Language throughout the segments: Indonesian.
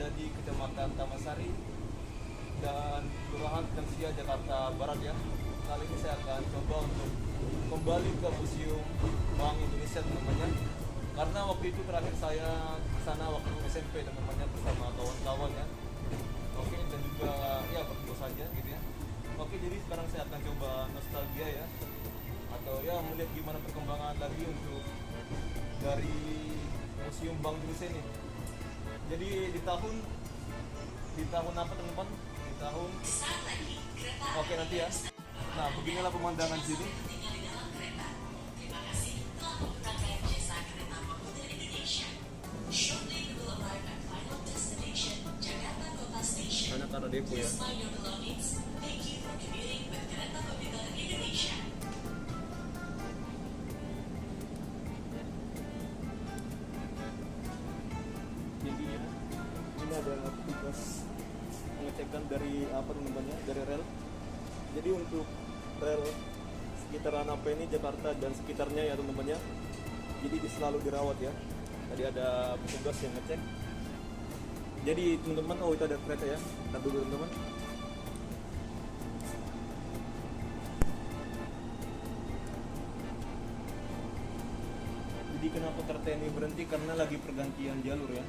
berada di Kecamatan Taman Sari dan Kelurahan Tamsia, Jakarta Barat ya. Kali ini saya akan coba untuk kembali ke Museum Bank Indonesia teman-temannya. Karena waktu itu terakhir saya ke sana waktu SMP teman-temannya bersama kawan-kawan ya. Oke, dan juga ya berdua saja gitu ya. Oke, jadi sekarang saya akan coba nostalgia ya, atau ya melihat gimana perkembangan lagi untuk dari Museum Bank Indonesia ini. Jadi di tahun apa teman-teman? Di tahun oke nanti ya. Nah, beginilah pemandangan sini. Karena depo ya. Jadi ini ada petugas pengecekan dari apa namanya, dari rel. Jadi untuk rel sekitaran apa ini Jakarta dan sekitarnya ya teman-temannya. Jadi selalu dirawat ya. Tadi ada petugas yang ngecek. Jadi teman-teman, oh itu ada kereta ya. Kita dulu teman-teman. Jadi kenapa kereta ini berhenti? Karena lagi pergantian jalur ya.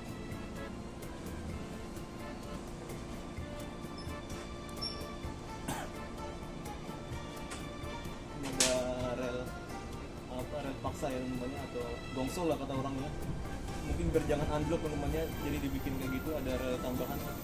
Ini ada rel paksa ya teman-teman, atau gongsol lah kata orangnya. Mungkin biar jangan anjlok teman-temannya, jadi dibikin kayak gitu, ada rel tambahan. Nah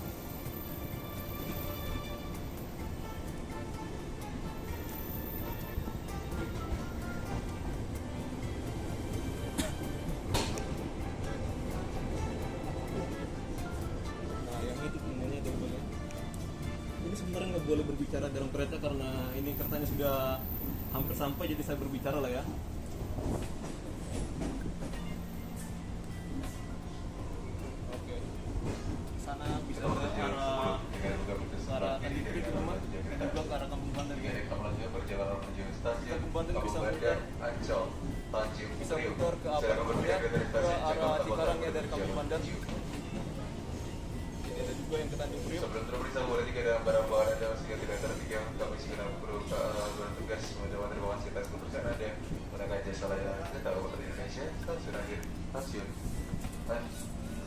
yang itu teman-temannya teman-temannya. Ini sebenarnya nggak boleh berbicara dalam kereta karena ini keretanya sudah hampir sampai, jadi saya berbicara lah ya. Bisa muter ke apa namanya, ke arah Cikarang ya dari Kampung Pandan. Jadi ada juga yang ke Tanjung Priok. Sebelum terperiksa boleh dikatakan barang-barang Anda masih tidak tertiga, kami segera bertugas menjawab dari bawah sekitar kepercayaan Anda menggunakan jasa layanan kereta komuter Indonesia. Stasiun akhir, stasiun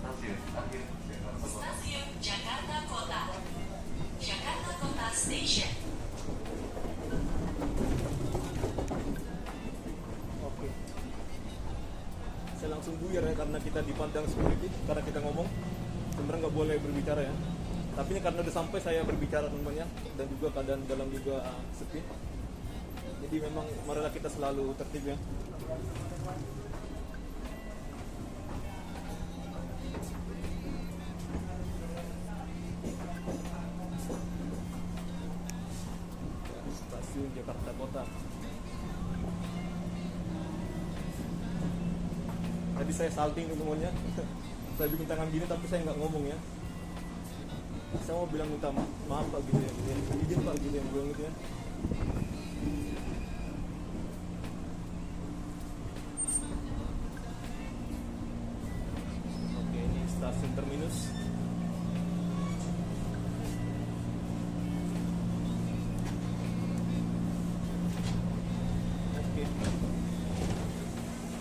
akhir. Stasiun Jakarta Kota, Jakarta Kota Station. Saya langsung buyar ya karena kita dipandang security, karena kita ngomong sebenarnya nggak boleh berbicara ya. Tapi ini karena udah sampai saya berbicara teman-temannya, dan juga keadaan dalam juga sepi. Jadi memang marilah kita selalu tertib ya. Stasiun Jakarta Kota. Tadi saya salting teman-temannya. Saya bikin tangan gini tapi saya nggak ngomong ya. Saya mau bilang minta maaf pak gitu ya. Izin pak gitu yang bilang gitu ya. Oke, ini stasiun terminus. Oke.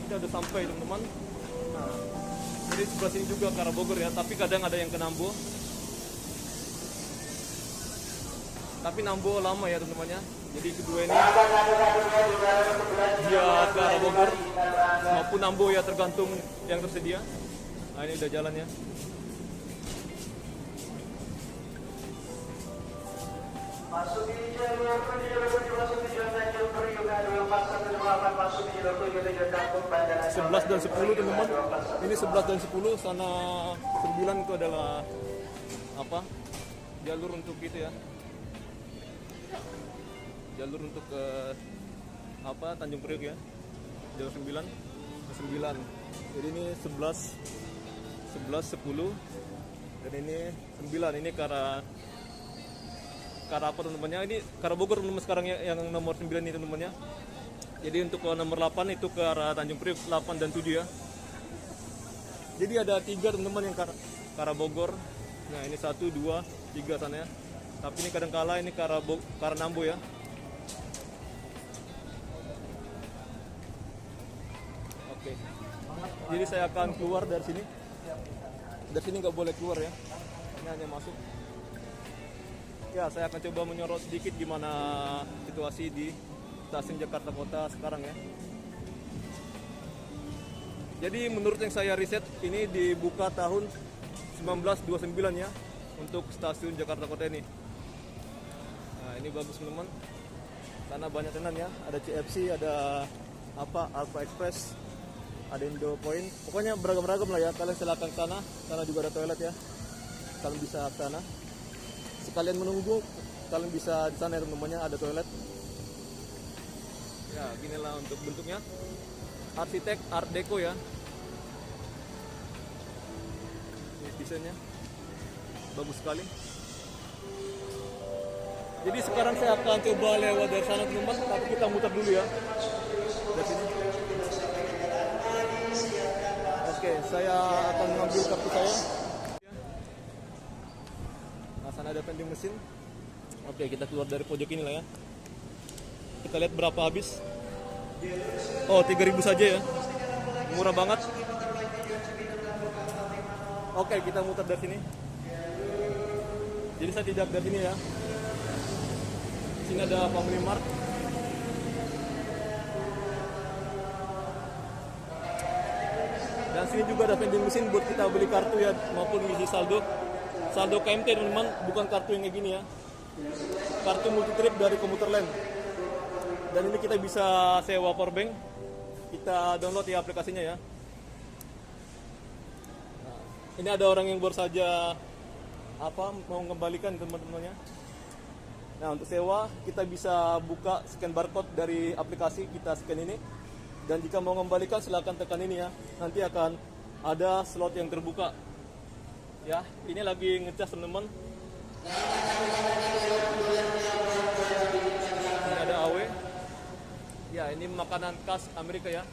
Kita udah sampai teman-teman. Nah, jadi sebelah sini juga ke arah Bogor ya, tapi kadang ada yang ke Nambo. Tapi Nambo lama ya teman-temannya. Jadi kedua ini dia ke arah Bogor maupun Nambo ya, tergantung yang tersedia. Nah ini udah jalan ya. Masuk di jalur menuju masuk tujuan Tanjung Priok 2418 masuk di jalur 77 Kampung Bandara 11 dan 10 teman-teman. Ini 11 dan 10, sana 9 itu adalah apa? Jalur untuk gitu ya. Jalur untuk ke apa? Tanjung Priok ya. Jalur 9 ke 9. Jadi ini 11 10 dan ini 9. Ini ke arah apa teman-temannya, ini ke arah Bogor teman-teman sekarang yang nomor 9 ini teman-temannya. Jadi untuk nomor 8 itu ke arah Tanjung Priok 8 dan 7 ya. Jadi ada 3 teman-teman yang ke arah Bogor, Nah ini 1, 2, 3 sana ya. Tapi ini kadang-kala ini Karanambo ya. Oke. Jadi saya akan keluar dari sini. Dari sini nggak boleh keluar ya. Ini hanya masuk. Ya, saya akan coba menyorot sedikit gimana situasi di stasiun Jakarta Kota sekarang ya. Jadi menurut yang saya riset, ini dibuka tahun 1929 ya untuk stasiun Jakarta Kota ini. Nah, ini bagus teman-teman. Karena banyak tenan ya, ada CFC, ada Alpha Express, ada Indo Point. Pokoknya beragam-ragam lah ya. Kalian silakan ke sana. Sana juga ada toilet ya. Kalian bisa ke sana. Sekalian menunggu, kalian bisa di sana ya teman-temannya, ada toilet. Ya, ginilah untuk bentuknya. Arsitek Art Deco ya. Ini desainnya bagus sekali. Jadi sekarang saya akan coba lewat dari sana teman-teman, tapi kita muter dulu ya dari sini. Oke, saya akan mengambil kartu saya. Nah, sana ada vending mesin. Oke, kita keluar dari pojok ini lah ya. Kita lihat berapa habis. Oh, 3.000 saja ya. Murah banget. Oke, kita muter dari sini. Jadi saya tidak dari sini ya. Sini ada Family Mart. Dan sini juga ada vending mesin buat kita beli kartu ya, maupun isi saldo. Saldo KMT teman-teman, bukan kartu yang kayak gini ya. Kartu multi trip dari Komuter Lain. Dan ini kita bisa sewa powerbank. Kita download ya aplikasinya ya. Nah, ini ada orang yang baru saja mau mengembalikan teman-temannya. Nah, untuk sewa kita bisa buka scan barcode dari aplikasi, kita scan ini. Dan jika mau mengembalikan silahkan tekan ini ya. Nanti akan ada slot yang terbuka. Ya, ini lagi ngecas teman-teman. Ini ada AW. Ya, ini makanan khas Amerika ya.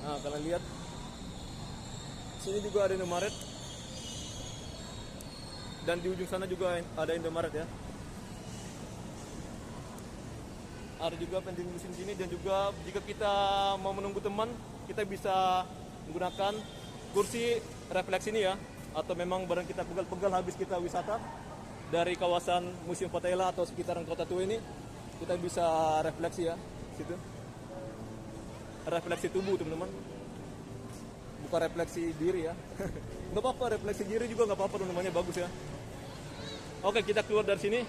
Nah, kalian lihat. Sini juga ada Indomaret. Dan di ujung sana juga ada Indomaret ya. Ada juga vending mesin sini, dan juga jika kita mau menunggu teman, kita bisa menggunakan kursi refleksi ini ya. Atau memang barang kita pegal-pegal habis kita wisata dari kawasan Museum Fatahillah atau sekitaran Kota Tua ini, kita bisa refleksi ya situ. Refleksi tubuh teman-teman, bukan refleksi diri ya. Nggak apa-apa, refleksi diri juga nggak apa-apa, namanya bagus ya. Oke, kita keluar dari sini.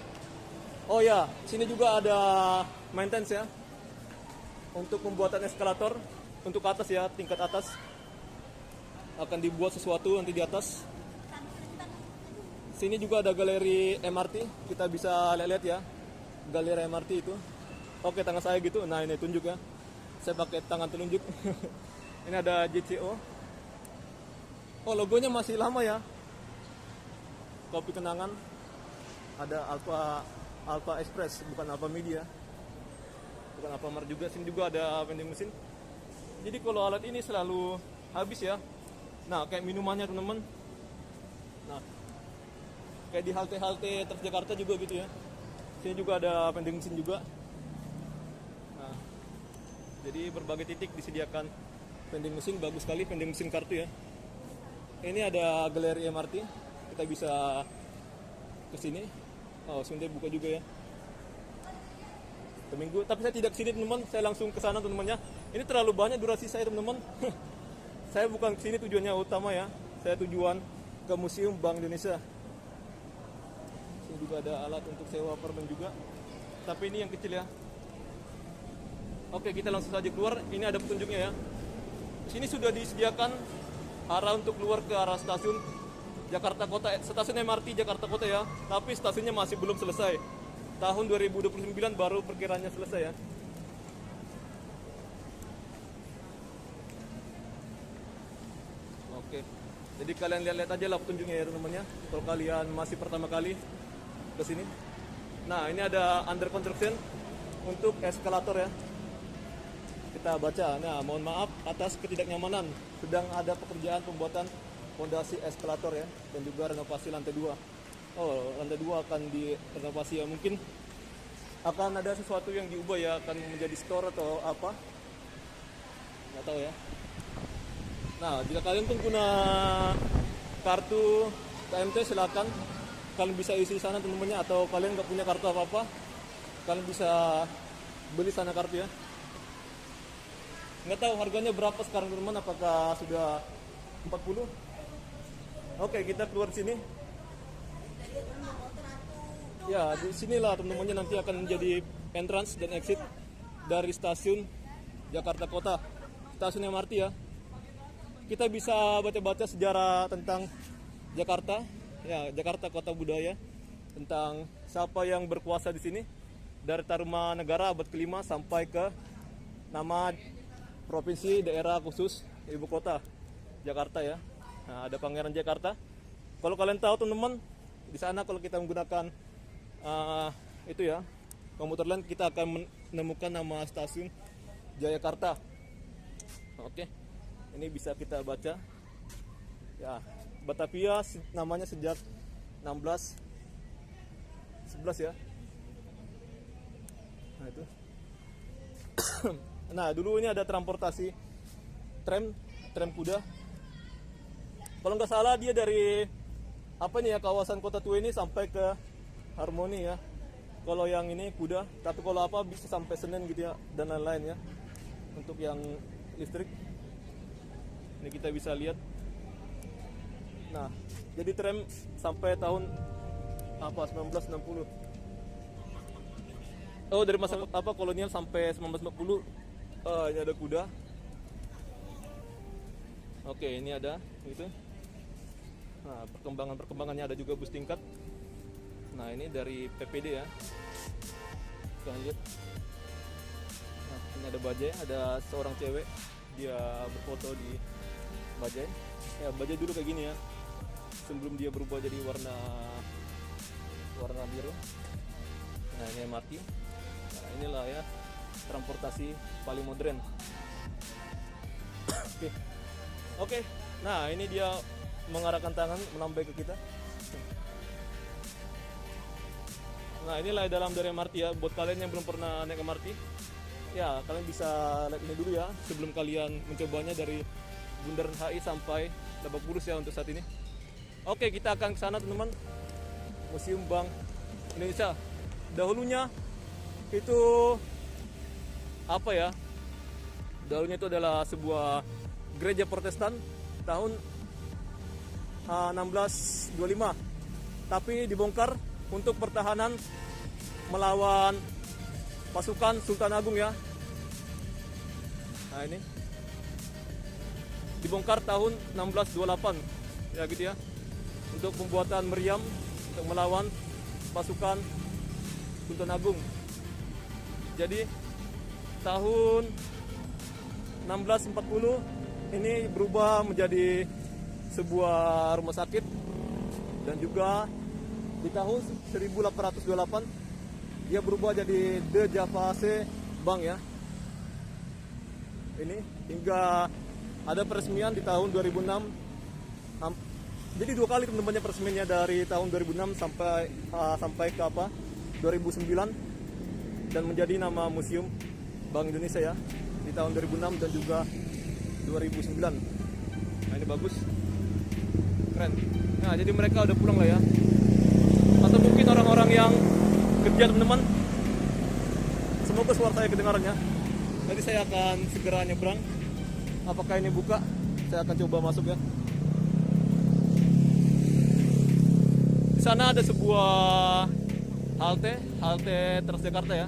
Oh ya, sini juga ada maintenance ya, untuk pembuatan eskalator untuk atas ya, tingkat atas akan dibuat sesuatu nanti di atas. Sini juga ada galeri MRT, kita bisa lihat ya galeri MRT itu. Oke, tangan saya gitu, nah ini tunjuk ya, saya pakai tangan telunjuk. Ini ada JCO. Oh, logonya masih lama ya, kopi kenangan. Ada Alpha Express, bukan Alpha Media, bukan Alpha Mart juga. Sini juga ada vending mesin. Jadi kalau alat ini selalu habis ya. Nah, kayak minumannya teman-teman. Nah, kayak di halte-halte Transjakarta juga gitu ya. Sini juga ada vending mesin juga. Nah, jadi berbagai titik disediakan vending mesin, bagus sekali vending mesin kartu ya. Ini ada galeri MRT, kita bisa ke sini. Oh, sebentar buka juga ya. Minggu, tapi saya tidak kesini teman-teman, saya langsung ke sana teman-temannya. Ini terlalu banyak durasi saya teman-teman. Saya bukan kesini tujuannya utama ya. Saya tujuan ke Museum Bank Indonesia. Sini juga ada alat untuk sewa powerbank juga. Tapi ini yang kecil ya. Oke, kita langsung saja keluar. Ini ada petunjuknya ya. Sini sudah disediakan arah untuk keluar ke arah stasiun Jakarta Kota, stasiun MRT Jakarta Kota ya. Tapi stasiunnya masih belum selesai. Tahun 2029 baru perkiranya selesai ya. Oke. Jadi kalian lihat-lihat aja lah petunjuknya ya teman-teman ya. Kalau kalian masih pertama kali ke sini. Nah, ini ada under construction untuk eskalator ya. kita baca. Nah, mohon maaf atas ketidaknyamanan. Sedang ada pekerjaan pembuatan fondasi eskalator ya, dan juga renovasi lantai 2. Oh, lantai 2 akan direnovasi ya. Mungkin akan ada sesuatu yang diubah ya, akan menjadi store atau apa. Nggak tahu ya. Nah, jika kalian pengguna kartu KMT silakan kalian bisa isi di sana teman-temannya, atau kalian nggak punya kartu apa-apa, kalian bisa beli sana kartu ya. Nggak tahu harganya berapa sekarang teman-teman, apakah sudah 40? Oke, kita keluar sini. Ya, di sinilah teman-temannya nanti akan menjadi entrance dan exit dari stasiun Jakarta Kota, stasiun MRT ya. Kita bisa baca-baca sejarah tentang Jakarta, ya, Jakarta Kota Budaya, tentang siapa yang berkuasa di sini dari Tarumanegara abad ke-5 sampai ke nama provinsi daerah khusus ibu kota Jakarta ya. Nah, ada Pangeran Jakarta. Kalau kalian tahu teman-teman, di sana kalau kita menggunakan itu ya, komuter lain, kita akan menemukan nama stasiun Jayakarta. Oke, ini bisa kita baca ya. Batavia namanya sejak 1611 ya. Nah itu. Nah dulu ini ada transportasi tram kuda. Kalau nggak salah dia dari apa nih ya, kawasan Kota Tua ini sampai ke Harmoni ya. Kalau yang ini kuda, tapi kalau apa bisa sampai Senen gitu ya, dan lain-lain ya. Untuk yang listrik, ini kita bisa lihat. Nah, jadi tram sampai tahun apa 1960. Oh, dari masa apa kolonial sampai 1940. Ini ada kuda. Oke, ini ada gitu. Nah, perkembangannya ada juga bus tingkat. Nah, ini dari PPD ya. Kita lihat. Nah, ini ada bajai, ada seorang cewek, dia berfoto di bajai. Ya, bajai dulu kayak gini ya, sebelum dia berubah jadi warna biru. Nah, ini MRT. Nah, inilah ya transportasi paling modern. Oke. Nah, ini dia mengarahkan tangan menambah ke kita. Nah, inilah dalam dari MRT ya. Buat kalian yang belum pernah naik MRT, ya kalian bisa lihat ini dulu ya sebelum kalian mencobanya dari Bundaran HI sampai Lebak Bulus ya untuk saat ini. Oke, kita akan ke sana teman-teman. Museum Bank Indonesia. Dahulunya itu apa ya? Dahulunya itu adalah sebuah gereja Protestan tahun 1625. Tapi dibongkar untuk pertahanan melawan pasukan Sultan Agung ya. Nah, ini dibongkar tahun 1628 ya gitu ya, untuk pembuatan meriam untuk melawan pasukan Sultan Agung. Jadi tahun 1640 ini berubah menjadi sebuah rumah sakit, dan juga di tahun 1828 dia berubah jadi The Javase Bank ya. Ini hingga ada peresmian di tahun 2006. Jadi 2 kali teman-temannya peresmiannya, dari tahun 2006 sampai ke apa 2009, dan menjadi nama Museum Bank Indonesia ya di tahun 2006 dan juga 2009. Nah, ini bagus, keren. Nah, jadi mereka udah pulang lah ya, atau mungkin orang-orang yang kerja teman-teman. Semoga suara saya kedengarannya. Jadi saya akan segera nyebrang. Apakah ini buka? Saya akan coba masuk ya. Di sana ada sebuah halte Transjakarta ya.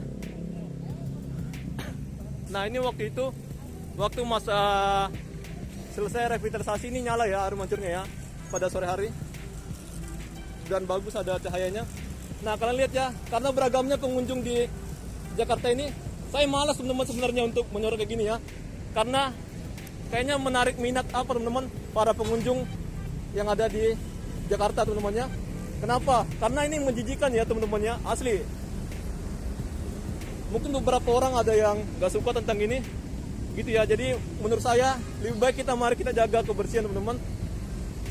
Nah, ini waktu masa selesai revitalisasi ini nyala ya air mancurnya ya pada sore hari, dan bagus ada cahayanya. Nah, kalian lihat ya, karena beragamnya pengunjung di Jakarta ini, saya malas teman-teman sebenarnya untuk menyorot kayak gini ya, karena kayaknya menarik minat teman-teman para pengunjung yang ada di Jakarta teman-temannya. Kenapa? Karena ini menjijikan ya teman-temannya, asli. Mungkin beberapa orang ada yang gak suka tentang ini, gitu ya. Jadi menurut saya lebih baik mari kita jaga kebersihan teman-teman.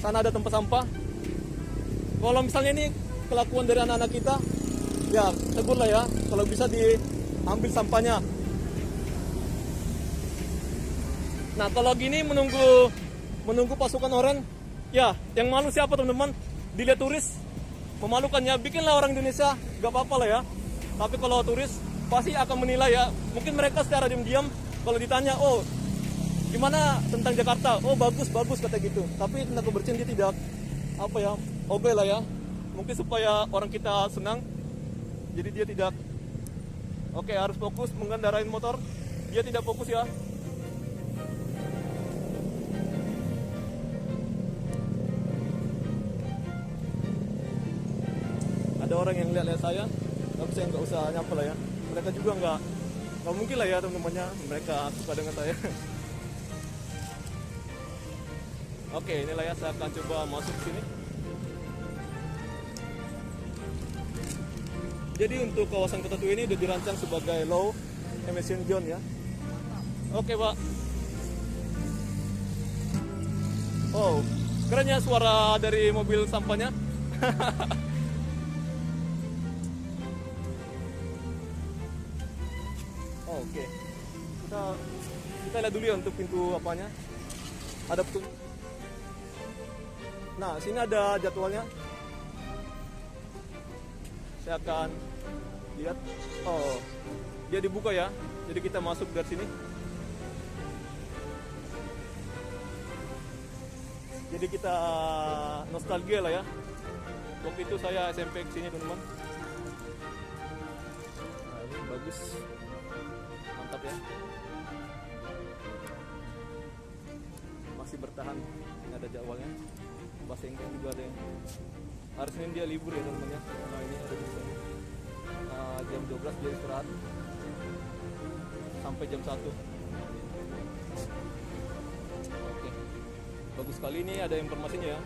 Sana ada tempat sampah. Kalau misalnya ini kelakuan dari anak-anak kita, ya tegur lah ya. Kalau bisa diambil sampahnya. Nah kalau gini menunggu pasukan oranye, ya yang malu siapa teman-teman? Dilihat turis, memalukannya. Bikinlah orang Indonesia, gak apa-apa lah ya. Tapi kalau turis pasti akan menilai ya. Mungkin mereka secara diam-diam kalau ditanya, oh gimana tentang Jakarta? Oh bagus kata gitu. Tapi tentang kebersihan dia tidak oke lah ya. Mungkin supaya orang kita senang. Jadi dia tidak harus fokus mengendarai motor. Dia tidak fokus ya. Ada orang yang lihat saya, tapi saya nggak usah nyapa lah ya. Mereka juga nggak mungkin lah ya teman-temannya, mereka suka dengan saya. Oke, inilah ya, saya akan coba masuk ke sini. Jadi untuk kawasan Kota Tua ini sudah dirancang sebagai low emission zone ya. Oke Pak. Oh, kerennya suara dari mobil sampahnya. Oke. Kita lihat dulu ya untuk pintu apanya. Ada petunjuk. Nah, sini ada jadwalnya. Saya akan lihat. Oh, dia dibuka ya. Jadi kita masuk dari sini. Jadi kita nostalgia lah ya. Waktu itu saya SMP ke sini teman-teman. Nah, ini bagus. Mantap ya. Masih bertahan. Ini ada jadwalnya. Bahasa Inggris juga ada yang hari Senin dia libur ya teman-teman ya. Nah ini ada di sini. Jam 12 dia istirahat sampai jam 1. Oke. Bagus sekali, ini ada informasinya ya.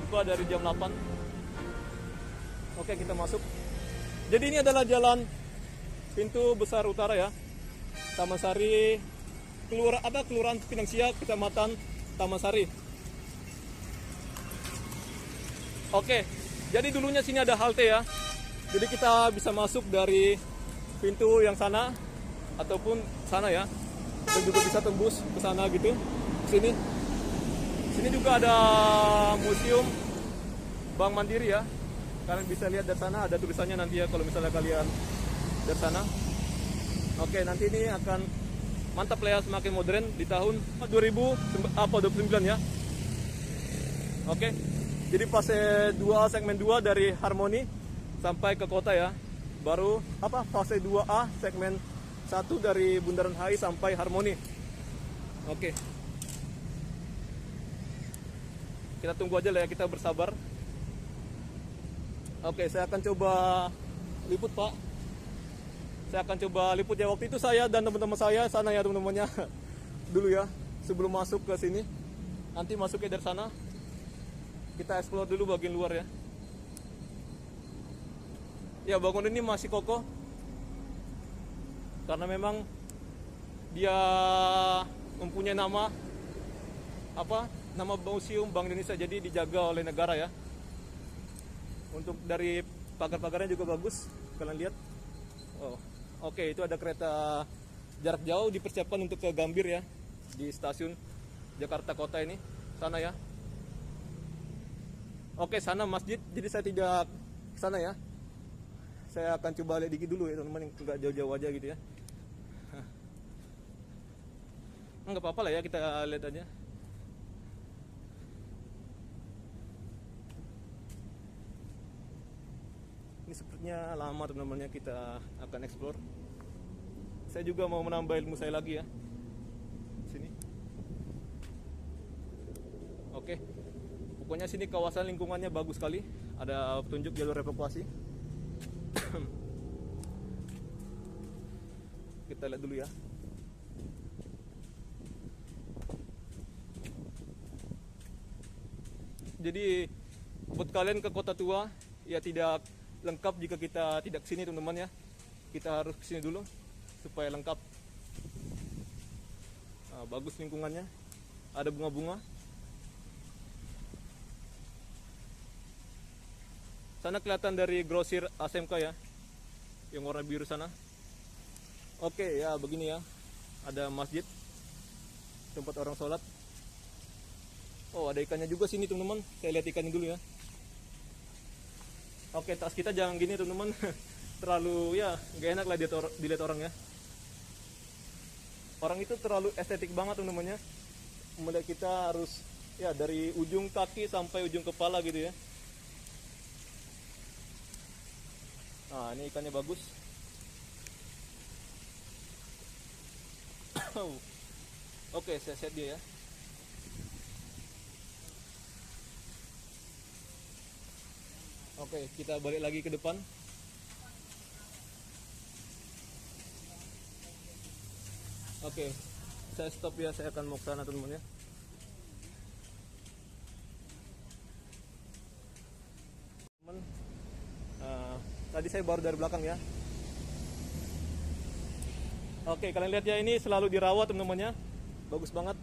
Buka dari jam 8. Oke, kita masuk. Jadi ini adalah jalan pintu besar utara ya. Taman Sari, Kelurahan Pinang Sia, Kecamatan Taman Sari. Oke, jadi dulunya sini ada halte ya. Jadi kita bisa masuk dari pintu yang sana ataupun sana ya. Dan juga bisa tembus ke sana gitu. Sini. Sini juga ada museum Bank Mandiri ya. Kalian bisa lihat dari sana, ada tulisannya nanti ya kalau misalnya kalian dari sana. Oke, nanti ini akan mantap lah ya, semakin modern di tahun 2029 ya. Oke. Jadi fase 2 segmen 2 dari Harmoni sampai ke kota ya. Baru fase 2A segmen 1 dari Bundaran HI sampai Harmoni. Oke. Kita tunggu aja lah ya, kita bersabar. Oke, saya akan coba liput Pak. Saya akan coba liput ya. Waktu itu saya dan teman-teman saya sana ya teman-temannya dulu ya, sebelum masuk ke sini. Nanti masuknya dari sana. Kita explore dulu bagian luar ya. Ya, bangunan ini masih kokoh. Karena memang dia mempunyai nama Museum Bank Indonesia, jadi dijaga oleh negara ya. Untuk dari pagar-pagarnya juga bagus, kalian lihat. Oh, oke, itu ada kereta jarak jauh dipersiapkan untuk ke Gambir ya, di stasiun Jakarta Kota ini, sana ya. Oke, sana masjid, jadi saya tidak ke sana ya. Saya akan coba lihat dikit dulu ya teman-teman, nggak jauh-jauh aja gitu ya. Nggak apa-apa lah ya, kita lihat aja. Ini sepertinya lama teman-temannya, kita akan explore. Saya juga mau menambah ilmu saya lagi ya. Sini. Oke. Pokoknya sini kawasan lingkungannya bagus sekali. Ada petunjuk jalur evakuasi. Kita lihat dulu ya. Jadi buat kalian ke Kota Tua ya tidak lengkap jika kita tidak kesini teman-teman ya. Kita harus kesini dulu. supaya lengkap. Nah, bagus lingkungannya, ada bunga-bunga. Sana kelihatan dari grosir ASMK ya, yang warna biru sana. Oke ya, begini ya, ada masjid, tempat orang sholat. Oh, ada ikannya juga sini teman-teman, saya lihat ikannya dulu ya. Oke, tas kita jangan gini teman-teman, terlalu ya gak enak lah dilihat orang ya. Orang itu terlalu estetik banget teman-teman ya. Melihat kita harus ya dari ujung kaki sampai ujung kepala gitu ya. Nah, ini ikannya bagus. Oke, saya set dia ya. Oke, kita balik lagi ke depan. Oke, saya stop ya, saya akan mau ke sana teman-teman ya. Teman, tadi saya baru dari belakang ya. Oke, kalian lihat ya, ini selalu dirawat teman-teman ya. Bagus banget.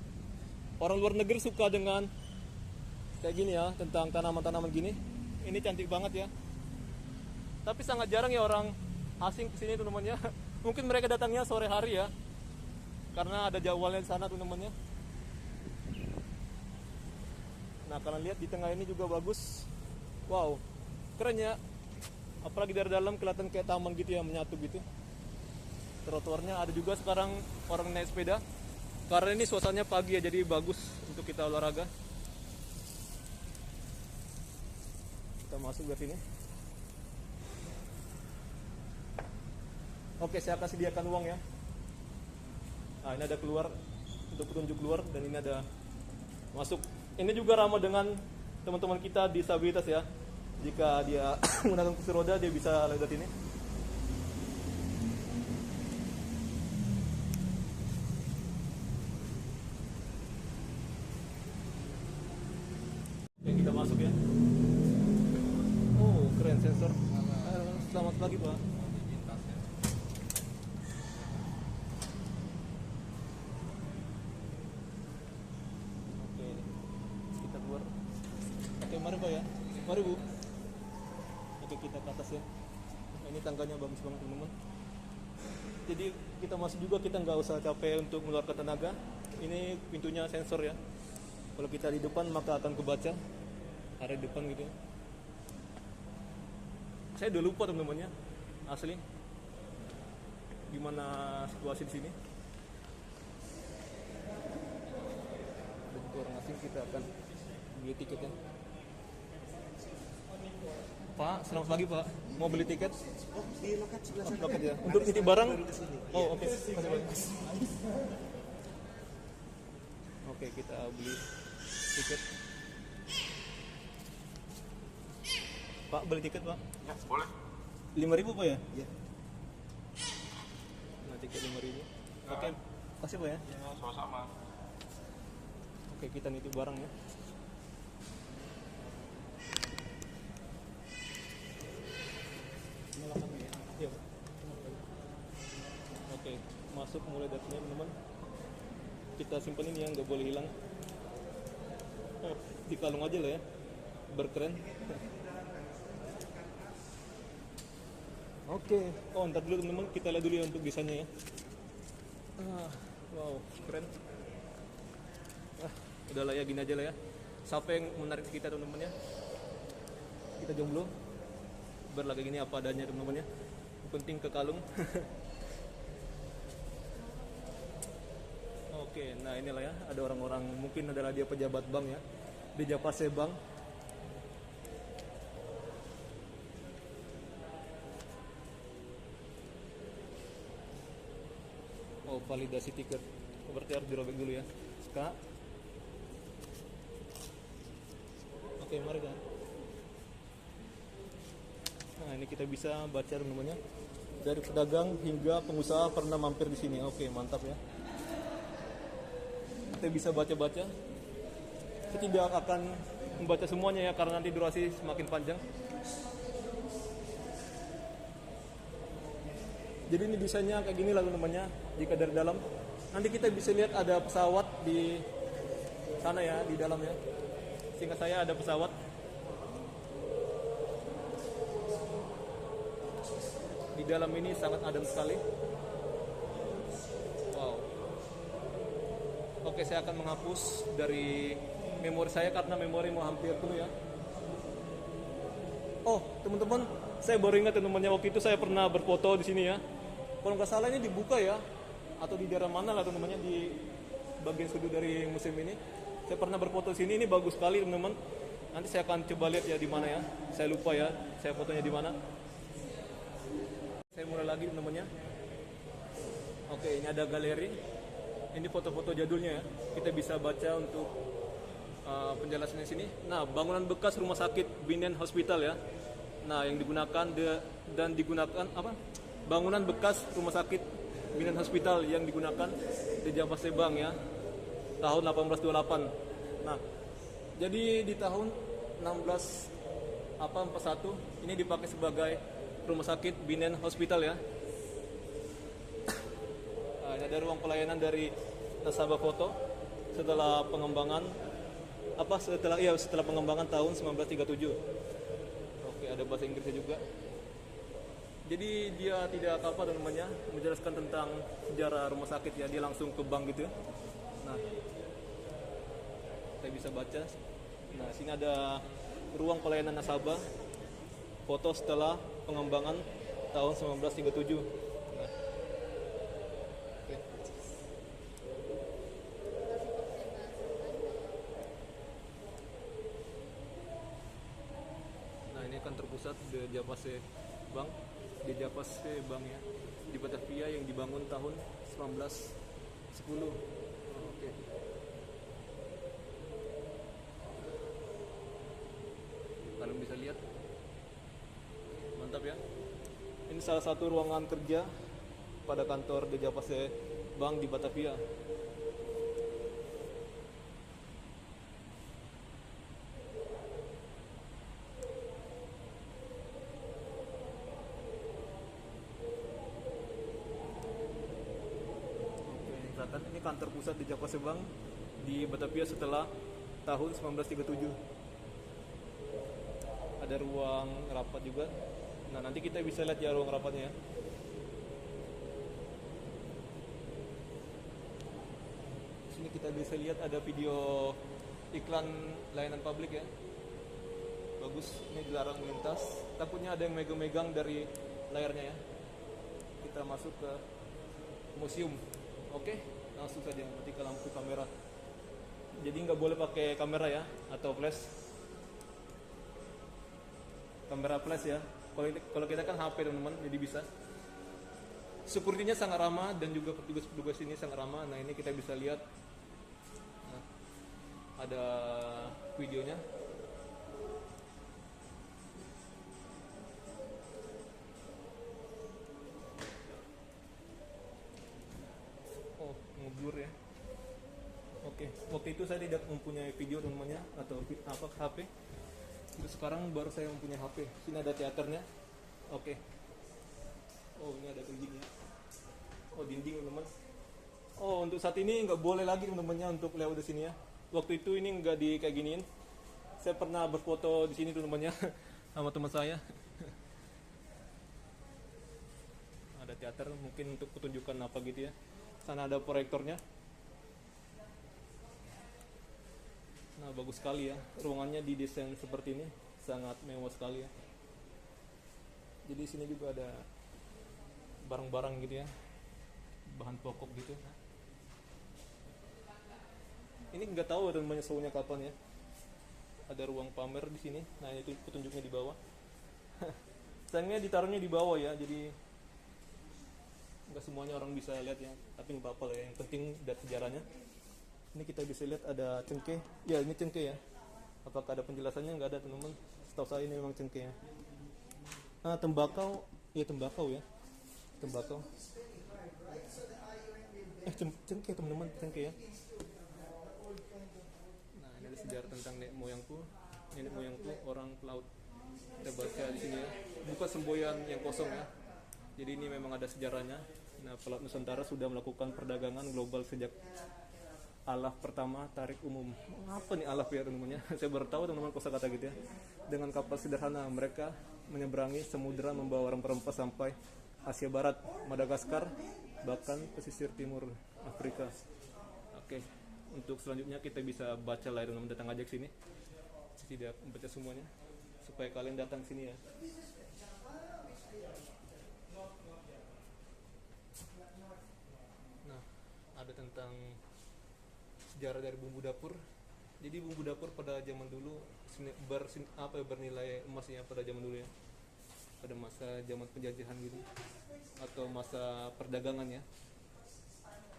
Orang luar negeri suka dengan kayak gini ya, tentang tanaman-tanaman gini. Ini cantik banget ya. Tapi sangat jarang ya orang asing kesini teman-teman ya. Mungkin mereka datangnya sore hari ya, karena ada jadwalnya di sana teman-teman ya. Nah, kalian lihat di tengah ini juga bagus. Wow, keren ya. Apalagi dari dalam kelihatan kayak taman gitu ya, menyatu gitu. Trotoarnya ada juga sekarang orang naik sepeda. Karena ini suasananya pagi ya, jadi bagus untuk kita olahraga. Kita masuk ke sini. Oke, saya akan sediakan uang ya. Nah, ini ada keluar untuk petunjuk keluar, dan ini ada masuk. Ini juga ramah dengan teman-teman kita disabilitas ya. Jika dia menggunakan kursi roda, dia bisa lewat ini. Oke, kita masuk ya. Oh, keren sensor. Selamat pagi, Pak. Oke, mari Pak ya. Mari Bu. Oke, kita ke atas ya. Nah, ini tangganya bagus banget teman-teman. Jadi kita masuk juga, kita nggak usah capek untuk mengeluarkan tenaga. Ini pintunya sensor ya. Kalau kita di depan maka akan kebaca area depan gitu ya. Saya udah lupa teman-teman ya, asli gimana situasi di sini. Ada juga orang asing, kita akan beli tiketnya. Pak, selamat pagi Pak. Mau beli tiket? Oh, di loket sebelah sana. Loket ya. Untuk titip barang? Oh, oke. Oke, kita beli tiket. Pak, beli tiket Pak? Ya, boleh. 5.000 Pak ya? Iya. Nah, tiket 5.000. Oke, kasih Pak ya. Ya, sama-sama. Oke, kita nitip barang ya. Iya, Pak. Oke, masuk mulai dari sini teman-teman. Kita simpan ini ya, nggak boleh hilang. Di kalung aja lah ya, berkeren. Oke, oh ntar dulu teman-teman, kita lihat dulu ya untuk desainnya ya. Wow, keren. Udahlah ya, gini aja lah ya. Siapa yang menarik kita teman-teman ya? Kita jomblo, berlagak gini apa adanya teman-teman ya. Penting ke kalung. Oke, nah inilah ya, ada orang-orang, mungkin adalah dia pejabat bank ya, di Japase Bank. Oh, validasi tiket, berarti harus dirobek dulu ya. Kak. Oke, mari Kak. Nah, ini kita bisa baca namanya. Dari pedagang hingga pengusaha pernah mampir di sini. Oke, mantap ya. Kita bisa baca-baca. Saya tidak akan membaca semuanya ya, karena nanti durasi semakin panjang. Jadi ini desainnya kayak gini lah teman-temannya. Jika dari dalam, nanti kita bisa lihat ada pesawat di sana ya, di dalam ya. Seingat saya ada pesawat. Di dalam ini sangat adem sekali. Wow. Oke, saya akan menghapus dari memori saya karena memori mau hampir penuh ya. Oh, teman-teman, saya baru ingat teman-temannya waktu itu saya pernah berfoto di sini ya. Kalau nggak salah ini dibuka ya, atau di daerah mana lah teman-temannya, di bagian sudut dari museum ini. Saya pernah berfoto di sini, ini bagus sekali teman-teman. Nanti saya akan coba lihat ya di mana ya. Saya lupa ya, saya fotonya di mana. Saya mulai lagi teman-temannya. Oke, ini ada galeri. Ini foto-foto jadulnya ya. Kita bisa baca untuk penjelasannya di sini. Nah, bangunan bekas rumah sakit Binden Hospital ya. Nah, yang digunakan dan digunakan apa? Bangunan bekas rumah sakit Binden Hospital yang digunakan di Java Sebang ya. Tahun 1828. Nah, jadi di tahun 1641 ini dipakai sebagai rumah sakit Binden Hospital ya. Nah, ini ada ruang pelayanan dari nasabah foto setelah pengembangan setelah pengembangan tahun 1937. Oke, ada bahasa Inggrisnya juga. Jadi dia tidak namanya menjelaskan tentang sejarah rumah sakit ya, dia langsung ke bank gitu. Nah, kita bisa baca. Nah, sini ada ruang pelayanan nasabah, foto setelah pengembangan tahun 1937. Nah, oke. Nah, ini akan terpusat di Java Sebang, ya, di Batavia yang dibangun tahun 1910. Oke. Kalian bisa lihat, mantap ya. Ini salah satu ruangan kerja pada kantor di Java Sebang di Batavia. Ini kantor pusat di Java Sebang di Batavia setelah tahun 1937. Ada ruang rapat juga. Nah, nanti kita bisa lihat ya ruang rapatnya ya. Sini kita bisa lihat ada video iklan layanan publik ya. Bagus, ini dilarang melintas. Takutnya ada yang megang-megang dari layarnya ya. Kita masuk ke museum. Oke, langsung saja matikan lampu kamera. Jadi nggak boleh pakai kamera ya, atau flash. Kamera flash ya. Kalau kita kan HP teman-teman, jadi bisa. Security-nya sangat ramah dan juga petugas-petugas ini sangat ramah. Nah, ini kita bisa lihat. Nah, ada videonya. Oh, ngeblur ya. Oke, waktu itu saya tidak mempunyai video teman-temannya atau HP. Terus sekarang baru saya mempunyai HP. Sini ada teaternya. Oke. Oh, ini ada dindingnya. Oh, dinding teman-teman. Oh, untuk saat ini nggak boleh lagi teman-temannya untuk lewat di sini ya. Waktu itu ini nggak di kayak giniin. Saya pernah berfoto di sini teman-temannya sama teman saya. Ada teater mungkin untuk pertunjukan apa gitu ya. Sana ada proyektornya. Nah, bagus sekali ya. Ruangannya didesain seperti ini, sangat mewah sekali ya. Jadi sini juga ada barang-barang gitu ya, bahan pokok gitu. Ini nggak tahu teman-teman show-nya kapan ya. Ada ruang pamer di sini. Nah, itu petunjuknya di bawah. Sayangnya ditaruhnya di bawah ya, jadi nggak semuanya orang bisa lihat ya. Tapi nggak apa-apa lah ya. Yang penting dari sejarahnya. Ini kita bisa lihat ada cengkeh. Ya, ini cengkeh ya. Apakah ada penjelasannya? Nggak ada teman-teman. Setahu saya ini memang cengkeh ya. Nah, tembakau. Ya, tembakau ya. Tembakau. Cengkeh teman-teman, cengkeh ya. Nah, ini ada sejarah tentang nenek moyangku. Nenek moyangku orang pelaut. Kita baca di sini ya. Bukan semboyan yang kosong ya. Jadi ini memang ada sejarahnya. Nah, Pelaut Nusantara sudah melakukan perdagangan global sejak alaf pertama tarik umum. Apa nih alaf ya teman-teman ya? Saya baru tahu teman-teman kosakata gitu ya. Dengan kapal sederhana mereka menyeberangi samudera membawa rempah-rempah sampai Asia Barat, Madagaskar, bahkan pesisir timur Afrika. Oke, untuk selanjutnya kita bisa baca lah teman-teman, datang aja ke sini. Tidak membaca semuanya supaya kalian datang sini ya. Nah, ada tentang sejarah dari bumbu dapur. Jadi bumbu dapur pada zaman dulu bernilai emasnya pada zaman dulu ya. Pada masa zaman penjajahan gitu atau masa perdagangan ya.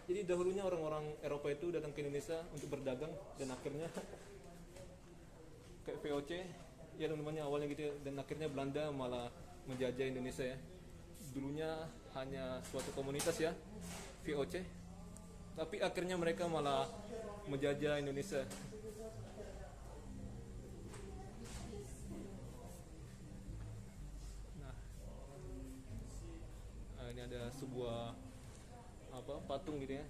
Jadi dahulunya orang-orang Eropa itu datang ke Indonesia untuk berdagang dan akhirnya kayak VOC ya teman-temannya awalnya gitu ya, dan akhirnya Belanda malah menjajah Indonesia ya. Dulunya hanya suatu komunitas ya, VOC, tapi akhirnya mereka malah menjajah Indonesia. Nah, ini ada sebuah patung gitu ya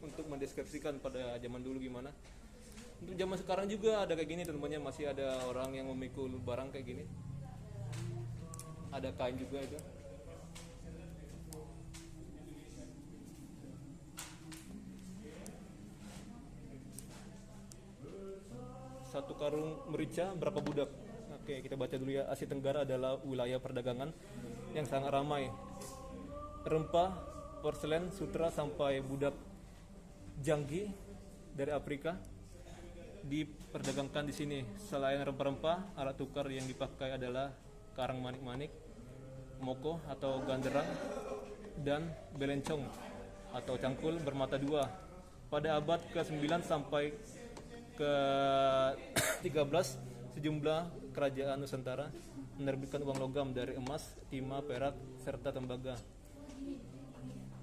untuk mendeskripsikan pada zaman dulu gimana. Untuk zaman sekarang juga ada kayak gini teman-temannya, masih ada orang yang memikul barang kayak gini. Ada kain juga itu. Satu karung merica berapa budak? Oke, kita baca dulu ya. Asia Tenggara adalah wilayah perdagangan yang sangat ramai. Rempah, porselen, sutra sampai budak janggi dari Afrika diperdagangkan di sini. Selain rempah-rempah, alat tukar yang dipakai adalah karang manik-manik, moko atau ganderang, dan belencong atau cangkul bermata dua. Pada abad ke-9 sampai ke-13, sejumlah kerajaan Nusantara menerbitkan uang logam dari emas, timah, perak, serta tembaga.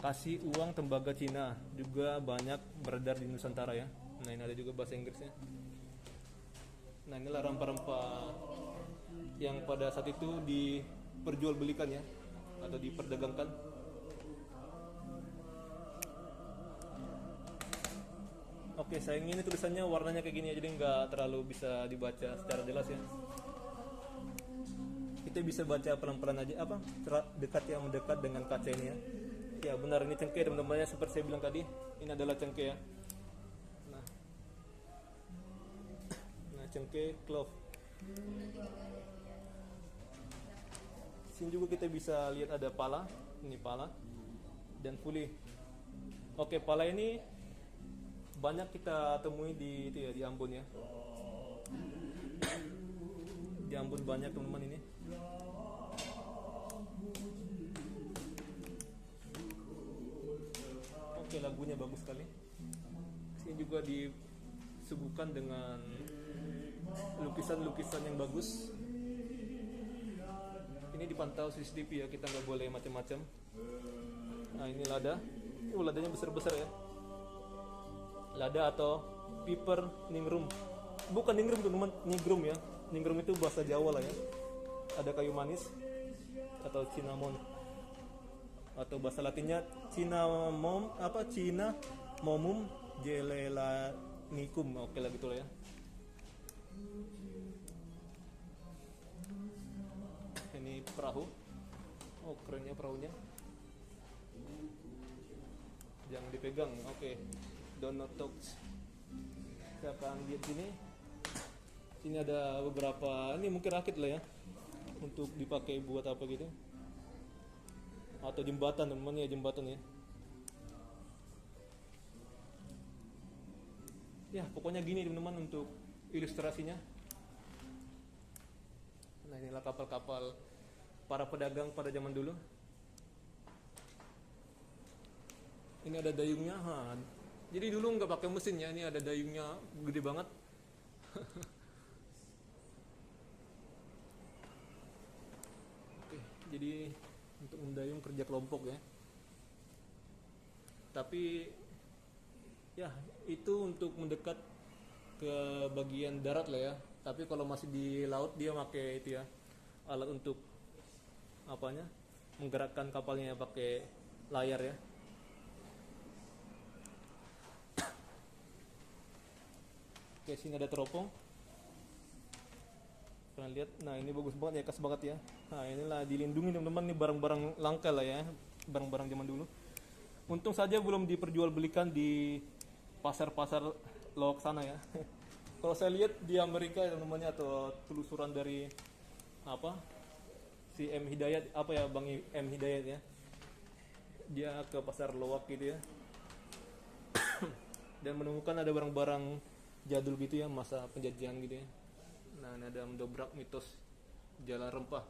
Kasih uang tembaga Cina juga banyak beredar di Nusantara ya. Nah, ini ada juga bahasa Inggrisnya. Nah, inilah rempah-rempah yang pada saat itu diperjualbelikan ya, atau diperdagangkan. Oke, sayangnya ini tulisannya warnanya kayak gini ya, jadi nggak terlalu bisa dibaca secara jelas ya. Kita bisa baca pelan-pelan aja, dekat ya, mendekat dengan kaca ini ya. Ya benar, ini cengkeh teman-teman ya, seperti saya bilang tadi, ini adalah cengkeh ya. Nah cengkeh clove. Sini juga kita bisa lihat ada pala, ini pala dan puli. Oke, pala ini banyak kita temui di Ambon ya. Di Ambon banyak teman-teman ini. Oke, lagunya bagus sekali. Sini juga disuguhkan dengan lukisan-lukisan yang bagus. Ini dipantau CCTV ya, kita nggak boleh macam-macam. Nah ini lada, ladanya besar-besar ya. Lada atau piper ningrum, bukan ningrum teman-teman, nigrum ya. Ningrum itu bahasa Jawa lah ya. Ada kayu manis atau cinnamon, atau bahasa Latinnya cinnamomum gelelanicum. Oke lah gitu lah ya. Ini perahu. Oh kerennya perahunya, jangan dipegang. Oke, do not touch. Kita akan lihat sini. Sini ada beberapa, ini mungkin rakit lah ya, untuk dipakai buat apa gitu, atau jembatan teman-teman ya, jembatan ya. Ya pokoknya gini teman-teman untuk ilustrasinya. Nah inilah kapal-kapal para pedagang pada zaman dulu. Ini ada dayungnya. Jadi dulu nggak pakai mesin ya, ini ada dayungnya gede banget. Oke, jadi untuk mendayung kerja kelompok ya. Tapi ya itu untuk mendekat ke bagian darat lah ya. Tapi kalau masih di laut dia pakai itu ya, alat untuk apanya, menggerakkan kapalnya pakai layar ya. Oke, sini ada teropong. Kalian lihat, nah ini bagus banget ya, khas banget ya. Nah inilah dilindungi teman-teman, nih barang-barang langka lah ya, barang-barang zaman dulu. Untung saja belum diperjualbelikan di pasar-pasar lowak sana ya. Kalau saya lihat di Amerika ya teman-teman, atau telusuran dari apa, si M Hidayat, apa ya, Bang M Hidayat ya, dia ke pasar lowak gitu ya. Dan menemukan ada barang-barang jadul gitu ya, masa penjajahan gitu ya. Nah ini ada mendobrak mitos jalan rempah.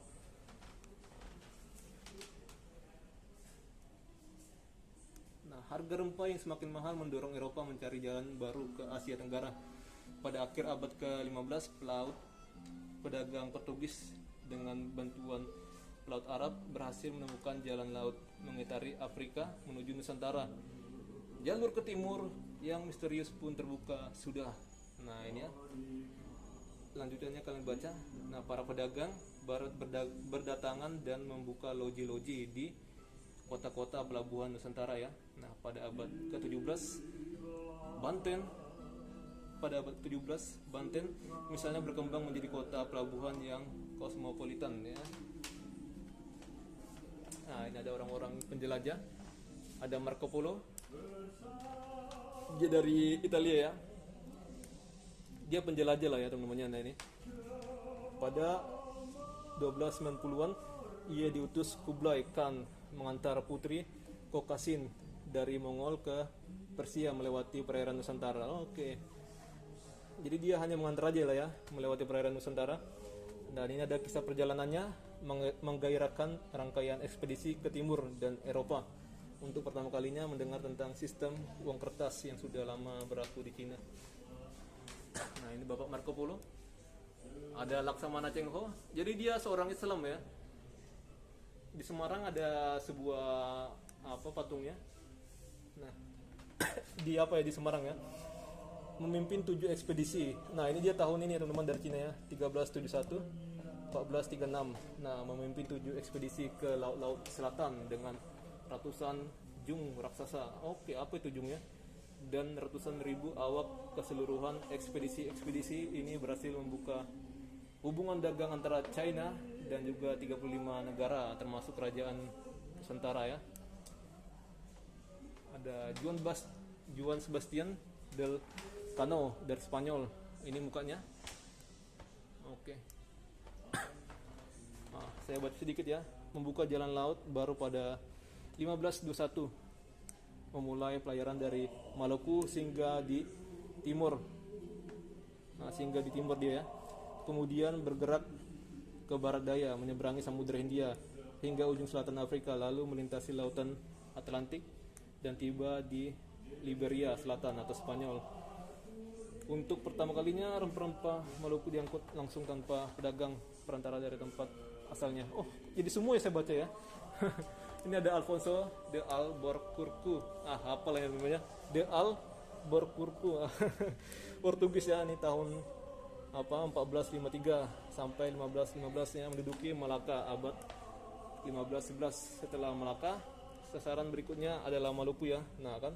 Nah, harga rempah yang semakin mahal mendorong Eropa mencari jalan baru ke Asia Tenggara. Pada akhir abad ke-15, pelaut pedagang Portugis dengan bantuan pelaut Arab berhasil menemukan jalan laut mengitari Afrika menuju Nusantara. Jalur ke timur yang misterius pun terbuka sudah. Nah ini ya, lanjutannya kalian baca. Nah, para pedagang berdatangan dan membuka loji-loji di kota-kota pelabuhan Nusantara ya. Nah, pada abad ke-17 Banten misalnya berkembang menjadi kota pelabuhan yang kosmopolitan ya. Nah, ini ada orang-orang penjelajah. Ada Marco Polo. Dia dari Italia ya. Dia penjelajah lah ya teman-temannya. Nah ini pada 1290-an ia diutus Kublai Khan mengantar putri Kokasin dari Mongol ke Persia melewati perairan Nusantara. Oke. Jadi dia hanya mengantar aja lah ya, melewati perairan Nusantara. Dan ini ada kisah perjalanannya menggairahkan rangkaian ekspedisi ke timur dan Eropa untuk pertama kalinya mendengar tentang sistem uang kertas yang sudah lama berlaku di Cina. Nah ini Bapak Marco Polo. Ada Laksamana Cheng Ho. Jadi dia seorang Islam ya. Di Semarang ada sebuah apa patungnya. Nah di apa ya, di Semarang ya, memimpin 7 ekspedisi. Nah ini dia tahun ini teman-teman, dari Cina ya, 1371 1436. Nah memimpin 7 ekspedisi ke laut-laut selatan dengan ratusan jung raksasa. Oke, apa itu jungnya? Dan ratusan ribu awak. Keseluruhan ekspedisi ini berhasil membuka hubungan dagang antara China dan juga 35 negara termasuk kerajaan Nusantara ya. Ada Juan Sebastian del Cano dari Spanyol. Ini mukanya. Oke. Nah, saya baca sedikit ya. Membuka jalan laut baru pada 1521. Memulai pelayaran dari Maluku hingga di timur. Nah, sehingga di timur dia ya. Kemudian bergerak ke barat daya menyeberangi Samudra Hindia hingga ujung selatan Afrika, lalu melintasi lautan Atlantik dan tiba di Liberia Selatan atau Spanyol. Untuk pertama kalinya rempah-rempah Maluku diangkut langsung tanpa pedagang perantara dari tempat asalnya. Oh, jadi semua ya saya baca ya. Ini ada Alfonso de Albuquerque. Apa lah namanya? De Albuquerque. Portugis ya, ini tahun 1453 sampai 1515 ya, menduduki Malaka abad 1511. Setelah Malaka, sasaran berikutnya adalah Maluku ya. Nah kan.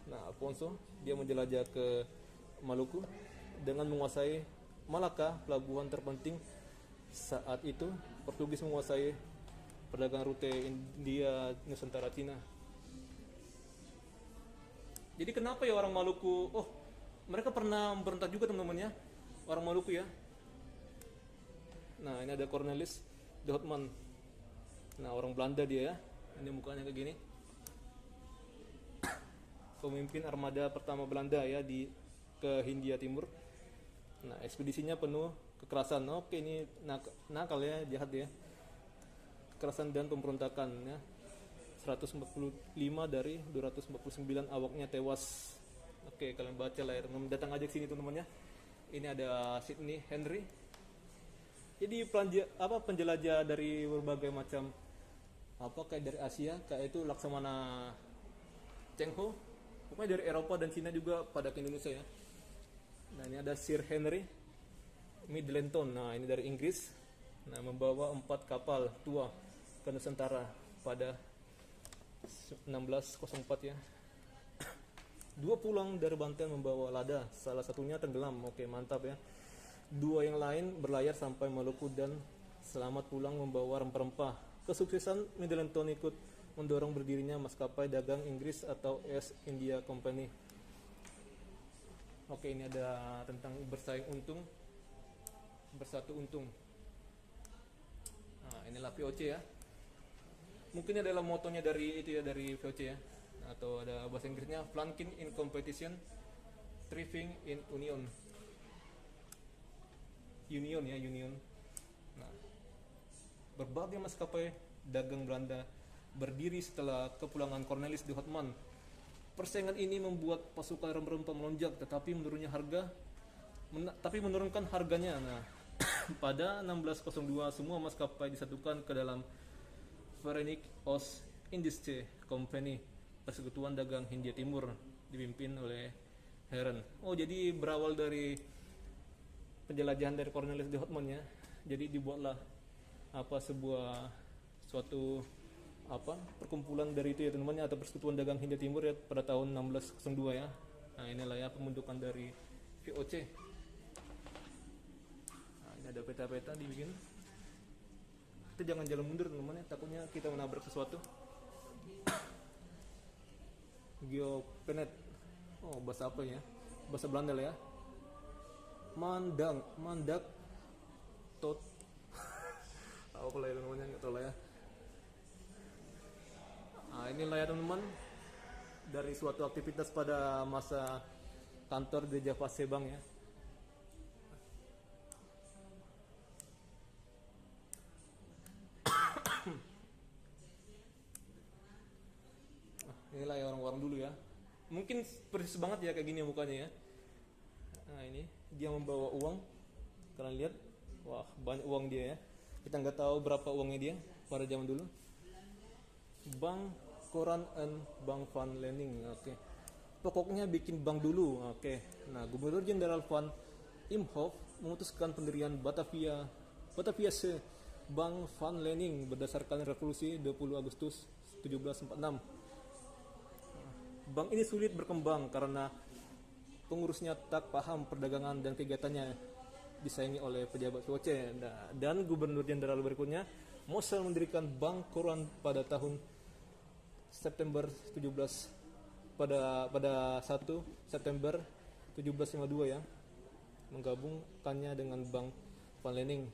Nah, Alfonso dia menjelajah ke Maluku dengan menguasai Malaka, pelabuhan terpenting saat itu. Portugis menguasai perdagangan rute India, Nusantara, Cina. Jadi kenapa ya orang Maluku? Oh, mereka pernah memberontak juga teman-teman ya, orang Maluku ya. Nah, ini ada Cornelis de Houtman. Nah, orang Belanda dia ya. Ini mukanya kayak gini. Pemimpin armada pertama Belanda ya ke Hindia Timur. Nah, ekspedisinya penuh kekerasan. Oke, ini nakal ya, jahat ya. Kekerasan dan pemberontakan ya. 145 dari 249 awaknya tewas. Oke, kalian baca lah ya, teman-teman. Datang aja ke sini teman-teman ya. Ini ada Sydney Henry. Jadi penjelajah dari berbagai macam kayak dari Asia, kayak itu Laksamana Cheng Ho. Pokoknya dari Eropa dan Cina juga pada ke Indonesia ya. Nah, ini ada Sir Henry Middleton. Nah, ini dari Inggris. Nah, membawa 4 kapal tua ke Nusantara pada 1604 ya. Dua pulang dari Banten membawa lada, salah satunya tenggelam. Oke, mantap ya. Dua yang lain berlayar sampai Maluku dan selamat pulang membawa rempah-rempah. Kesuksesan Middleton ikut mendorong berdirinya maskapai dagang Inggris atau East India Company. Oke, ini ada tentang bersaing untung, bersatu untung. Nah, inilah VOC ya. Mungkin adalah motonya dari itu ya, dari VOC ya. Atau ada bahasa Inggrisnya flanking in competition, thriving in union. Union ya, union. Nah, berbagai maskapai dagang Belanda berdiri setelah kepulangan Cornelis de Houtman. Persaingan ini membuat pasukan rempah-rempah melonjak, tetapi menurunkan harganya. Nah, pada 1602 semua maskapai disatukan ke dalam Verenigde Oost-Indische Company, Persekutuan Dagang Hindia Timur, dipimpin oleh Heren. Oh, jadi berawal dari penjelajahan dari Cornelis de Houtman ya. Jadi dibuatlah suatu perkumpulan dari itu ya teman-teman, atau Persekutuan Dagang Hindia Timur ya pada tahun 1602 ya. Nah, inilah ya pembentukan dari VOC. Nah, ini ada peta-peta dibikin. Kita jangan jalan mundur teman-teman ya, takutnya kita menabrak sesuatu. Geopenet. Oh, bahasa apa ya? Bahasa Belanda lah ya. Mandak tot. Apa lah ya namanya, enggak tahu lah ya. Nah, inilah ya teman-teman dari suatu aktivitas pada masa kantor di Java Sebang ya. Inilah ya orang-orang dulu ya. Mungkin persis banget ya kayak gini mukanya ya. Nah, ini dia membawa uang. Kalian lihat, wah banyak uang dia ya. Kita nggak tahu berapa uangnya dia pada zaman dulu. Bank Koran en Bank van Lening. Oke. Pokoknya bikin bank dulu. Oke. Nah, Gubernur Jenderal van Imhoff memutuskan pendirian Bataviase Bank van Lening berdasarkan revolusi 20 Agustus 1746. Bank ini sulit berkembang karena pengurusnya tak paham perdagangan dan kegiatannya, disaingi oleh pejabat VOC. Dan Gubernur Jenderal berikutnya Mosel mendirikan Bank Koran pada tahun September 17 pada 1 September 1752 ya, menggabungkannya dengan Bank van Lening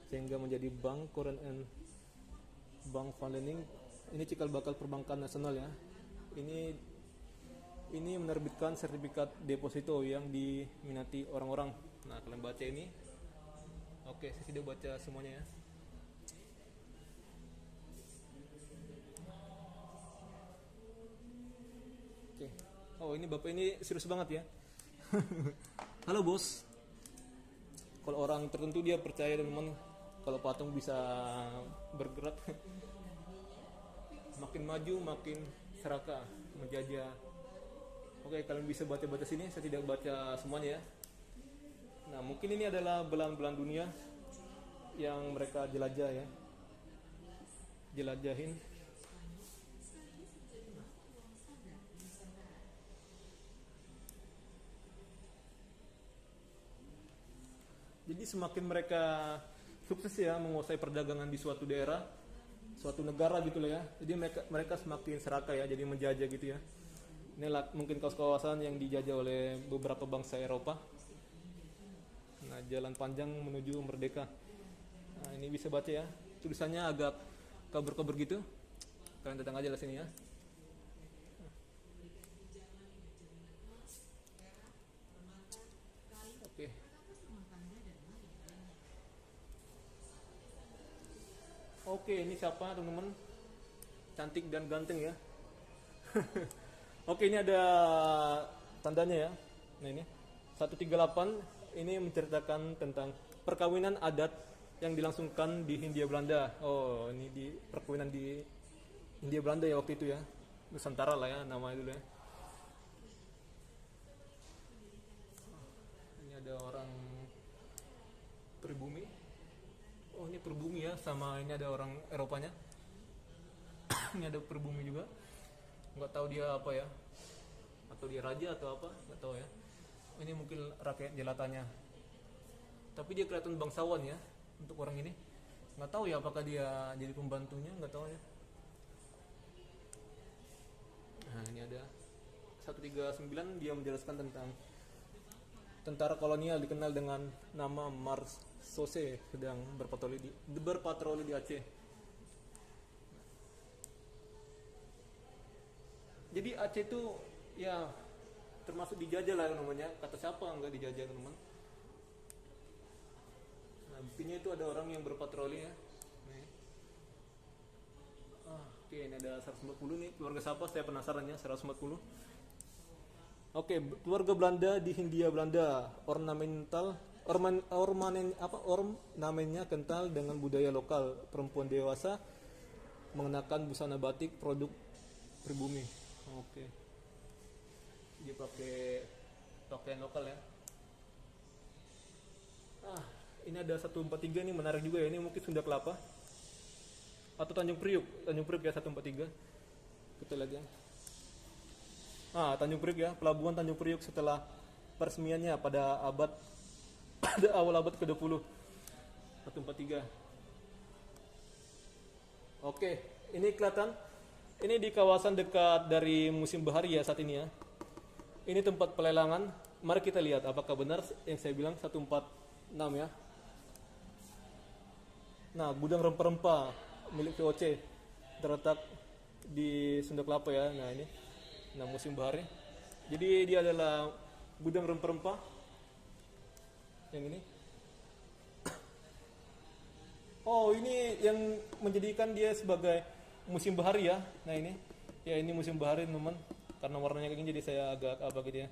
sehingga menjadi Bank Koran en Bank van Lening. Ini cikal bakal perbankan nasional ya. Ini menerbitkan sertifikat deposito yang diminati orang-orang. Nah, kalian baca ini. Oke, saya sudah baca semuanya ya. Oke. Oh, ini Bapak ini serius banget ya. Halo bos. Kalau orang tertentu dia percaya teman-teman kalau patung bisa bergerak. Makin maju makin serakah, menjajah. Oke, kalian bisa baca-baca sini, saya tidak baca semuanya ya. Nah, mungkin ini adalah belahan-belahan dunia yang mereka jelajah ya. Jelajahin. Jadi semakin mereka sukses ya menguasai perdagangan di suatu daerah, suatu negara gitu lah ya. Jadi mereka semakin serakah ya, jadi menjajah gitu ya. Inilah mungkin kawasan yang dijajah oleh beberapa bangsa Eropa. Nah, jalan panjang menuju merdeka. Nah, ini bisa baca ya. Tulisannya agak kabur-kabur gitu. Kalian datang aja lah sini ya. Oke. Oke, ini siapa teman-teman? Cantik dan ganteng ya. Oke, ini ada tandanya ya. Nah, ini 138 ini menceritakan tentang perkawinan adat yang dilangsungkan di Hindia Belanda. Oh, ini di perkawinan di Hindia Belanda ya waktu itu ya. Nusantara lah ya namanya dulu ya. Ini ada orang pribumi. Oh, ini pribumi ya, sama ini ada orang Eropanya. Ini ada pribumi juga, nggak tahu dia apa ya, atau dia raja atau apa, nggak tahu ya. Ini mungkin rakyat jelatannya, tapi dia kelihatan bangsawan ya untuk orang ini. Nggak tahu ya apakah dia jadi pembantunya, nggak tahu ya. Nah ini ada 139, dia menjelaskan tentang tentara kolonial dikenal dengan nama Marsose sedang berpatroli di Aceh. Jadi Aceh itu ya termasuk dijajah lah namanya. Kata siapa nggak dijajah teman? Nah buktinya itu ada orang yang berpatroli ya. Nih. Oke, ini ada 140 nih, keluarga siapa? Saya penasaran ya, 140. Oke, keluarga Belanda di Hindia Belanda, ornamennya kental dengan budaya lokal. Perempuan dewasa mengenakan busana batik produk pribumi. Oke, dia pakai pakaian lokal ya. Ini ada 143 nih, menarik juga ya. Ini mungkin Sunda Kelapa atau Tanjung Priuk ya, 143. Kita lihat ya. Tanjung Priuk ya, pelabuhan Tanjung Priuk setelah peresmiannya pada awal abad ke-20. 143. Oke, ini kelihatan. Ini di kawasan dekat dari Museum Bahari ya saat ini ya. Ini tempat pelelangan. Mari kita lihat apakah benar yang saya bilang 146 ya. Nah, gudang rempah-rempah milik VOC terletak di Sunda Kelapa ya. Nah, ini Museum Bahari. Jadi dia adalah gudang rempah-rempah yang ini. Oh, ini yang menjadikan dia sebagai Museum Bahari ya. Nah, ini. Ya, ini Museum Bahari, teman-teman. Karena warnanya kayak gini jadi saya agak apa gitu ya.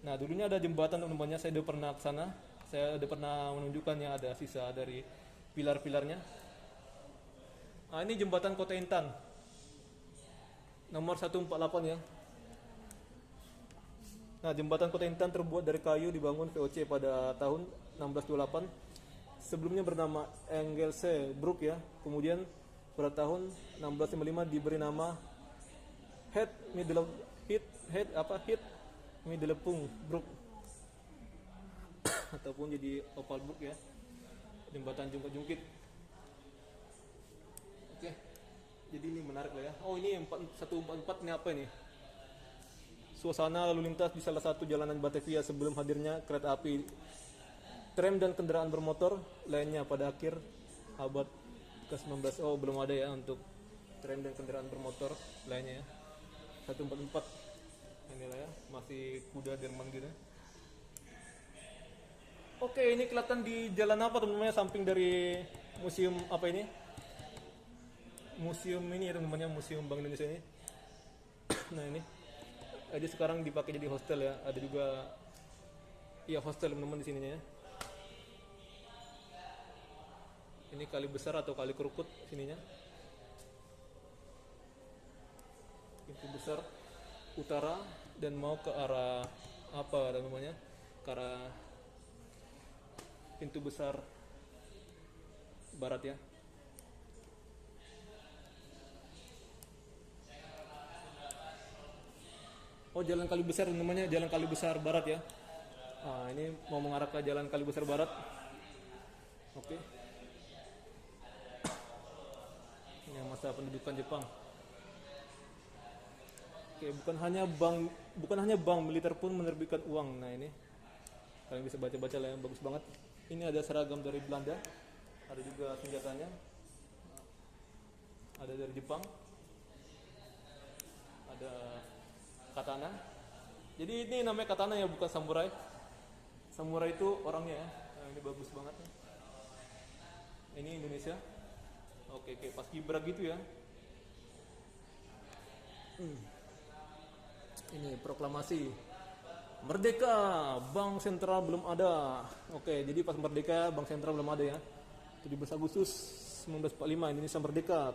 Nah, dulunya ada jembatan teman-temannya, saya udah pernah ke sana. Saya udah pernah menunjukkannya, ada sisa dari pilar-pilarnya. Ini jembatan Kota Intan. Nomor 148 ya. Nah, jembatan Kota Intan terbuat dari kayu, dibangun VOC pada tahun 1628. Sebelumnya bernama Engelse Brook ya. Kemudian pada tahun 1655 diberi nama Head Middelepung Brook ataupun jadi Opal Brook ya. Jembatan jungkit-jungkit. Oke. Jadi ini menarik lah ya. Oh, ini 144 ini apa ini? Suasana lalu lintas di salah satu jalanan Batavia sebelum hadirnya kereta api, tram dan kendaraan bermotor lainnya pada akhir abad ke-19. Oh, belum ada ya untuk tram dan kendaraan bermotor lainnya ya. 144. Inilah ya, masih kuda Jerman gitu. Oke, ini kelihatan di jalan apa teman-teman, samping dari museum apa ini? Museum ini ya teman-teman, Museum Bank Indonesia ini. Nah, ini. Jadi sekarang dipakai jadi hostel ya. Ada juga ya hostel teman-teman di sininya ya. Ini Kali Besar atau Kali Kerukut sininya. Pintu besar utara dan mau ke arah apa namanya? Ke arah pintu besar barat ya. Oh, Jalan Kali Besar namanya, Jalan Kali Besar Barat ya. Ini mau mengarah ke Jalan Kali Besar Barat. Oke. Ini masa pendudukan Jepang. Oke, bukan hanya bank militer pun menerbitkan uang. Nah, ini kalian bisa baca-baca lah, yang bagus banget. Ini ada seragam dari Belanda, ada juga senjatanya, ada dari Jepang, ada katana. Jadi ini namanya katana ya, bukan samurai. Samurai itu orangnya ya. Nah, ini bagus banget. Ini Indonesia. Oke, pas kibra gitu ya. Ini proklamasi Merdeka, Bank Sentral belum ada. Oke, jadi pas merdeka Bank Sentral belum ada ya. 17 Agustus 1945 Indonesia merdeka.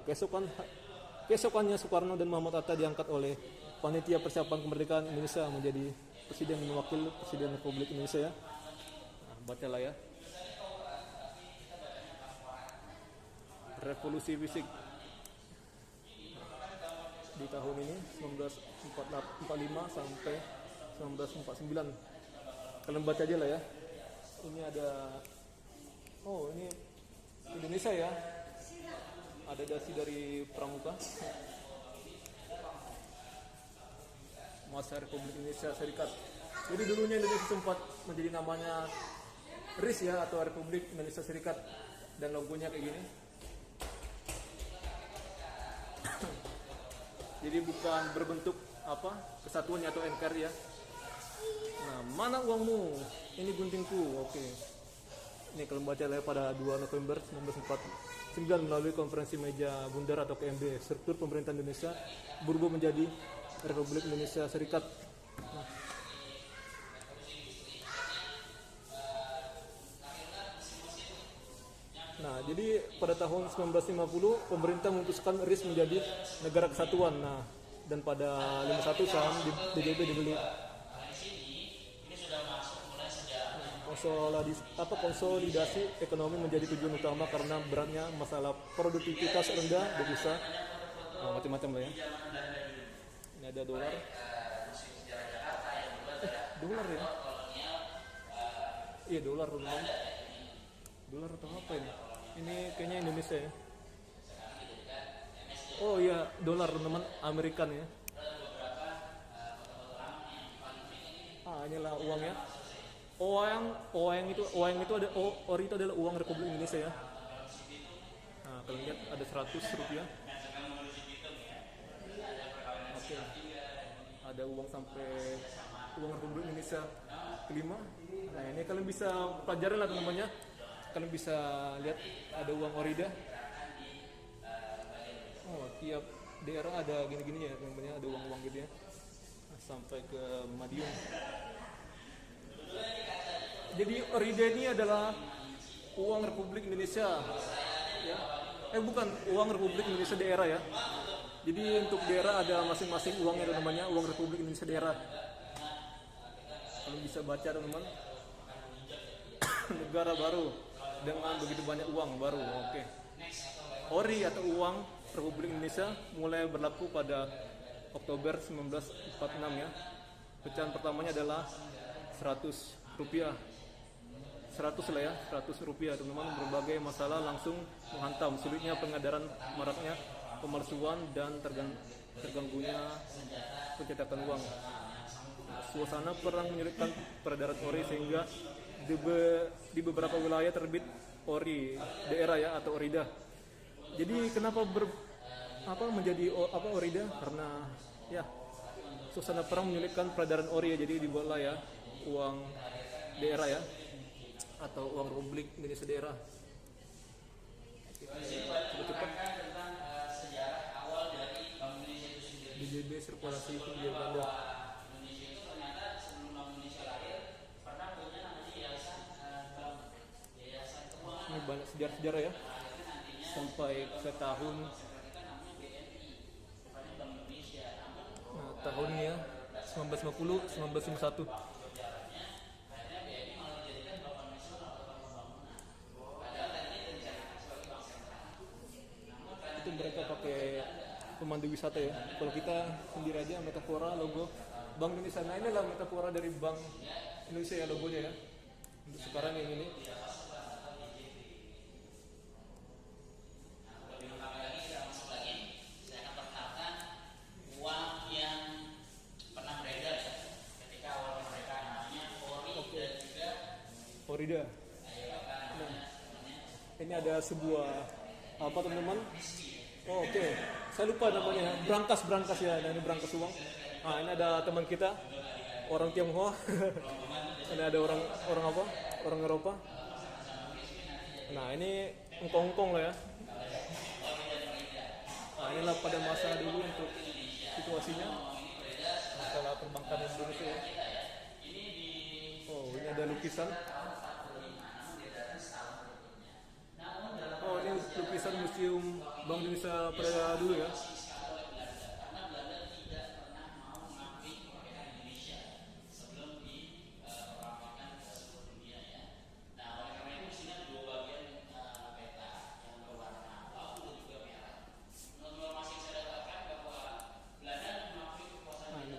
Keesokannya Soekarno dan Muhammad Hatta diangkat oleh Panitia Persiapan Kemerdekaan Indonesia menjadi Presiden dan Wakil Presiden Republik Indonesia ya. Nah, bacalah ya. Revolusi fisik. di tahun ini 1945 sampai 1949. Kalian baca aja lah ya. Ini ada, oh ini Indonesia ya. Ada dasi dari Pramuka. Masa Republik Indonesia Serikat. Jadi dulunya Indonesia sempat menjadi namanya RIS ya, atau Republik Indonesia Serikat, dan logonya kayak gini. Jadi bukan berbentuk apa kesatuannya atau NKRI ya. Nah, mana uangmu? Ini guntingku. Oke. Ini kalian baca lah ya, pada 2 November 1949 melalui konferensi meja bundar atau KMB, struktur pemerintahan Indonesia berubah menjadi Republik Indonesia Serikat. Nah, jadi pada tahun 1950 pemerintah memutuskan RIS menjadi negara kesatuan. Nah, dan pada 51 saham DJB dibeli. Konsolidasi ekonomi menjadi tujuan utama karena beratnya masalah produktivitas rendah devisa, macam-macam lah ya. Ini ada dolar. Dolar ya? Iya, dolar teman-teman. Dolar atau apa ini? Ini kayaknya Indonesia ya. Oh iya, dolar teman-teman, Amerikan ya. Inilah uangnya. Oeng itu ada ori itu adalah uang Republik Indonesia ya. Nah, kalian lihat ada 100 rupiah. Oke. Ada uang sampai uang Republik Indonesia kelima. Nah, ini kalian bisa pelajarin lah teman-teman ya. Kalian bisa lihat ada uang orida. Oh, tiap daerah ada gini-gini ya teman-teman ya, ada uang-uang gitu ya. Nah, sampai ke Madiun. Jadi orida ini adalah uang Republik Indonesia ya. Bukan, uang Republik Indonesia daerah ya. Jadi untuk daerah ada masing-masing uangnya namanya uang Republik Indonesia daerah. Kalian bisa baca teman-teman. Negara baru dengan begitu banyak uang baru. Oke. Ori atau uang Republik Indonesia mulai berlaku pada Oktober 1946 ya. Pecahan pertamanya adalah 100 rupiah. 100 lah ya, 100 rupiah teman-teman. Berbagai masalah langsung menghantam, sulitnya pengedaran, maraknya pemalsuan, dan terganggunya pencetakan uang. Suasana perang menyulitkan peredaran ori sehingga di beberapa wilayah terbit ori daerah ya, atau orida. Jadi kenapa menjadi orida? Karena ya suasana perang menyulitkan peredaran ori ya, jadi dibuatlah ya uang daerah ya, atau uang Republik Indonesia daerah. Cepat-cepat. DJB sirkulasi Hindia Belanda. Ini banyak sejarah-sejarah ya, sampai ke tahun. Nah, tahunnya 1950, 1951. Itu mereka pakai pemandu wisata ya. Kalau kita sendiri aja metafora logo Bank Indonesia. Nah, inilah metafora dari Bank Indonesia ya, logonya ya. Untuk sekarang yang ini. Orida. Nah, ini ada sebuah apa teman-teman? Oh, oke. Saya lupa namanya. Brankas ya. Nah, ini brankas uang. Nah, ini ada teman kita, orang Tionghoa. Ini ada orang apa? Orang Eropa. Nah, ini Hongkong lah ya. Nah, inilah pada masa dulu untuk situasinya masalah perbankan Indonesia ya. Oh, ini ada lukisan. Oh, ini lukisan Museum Bank Indonesia pada dulu ya.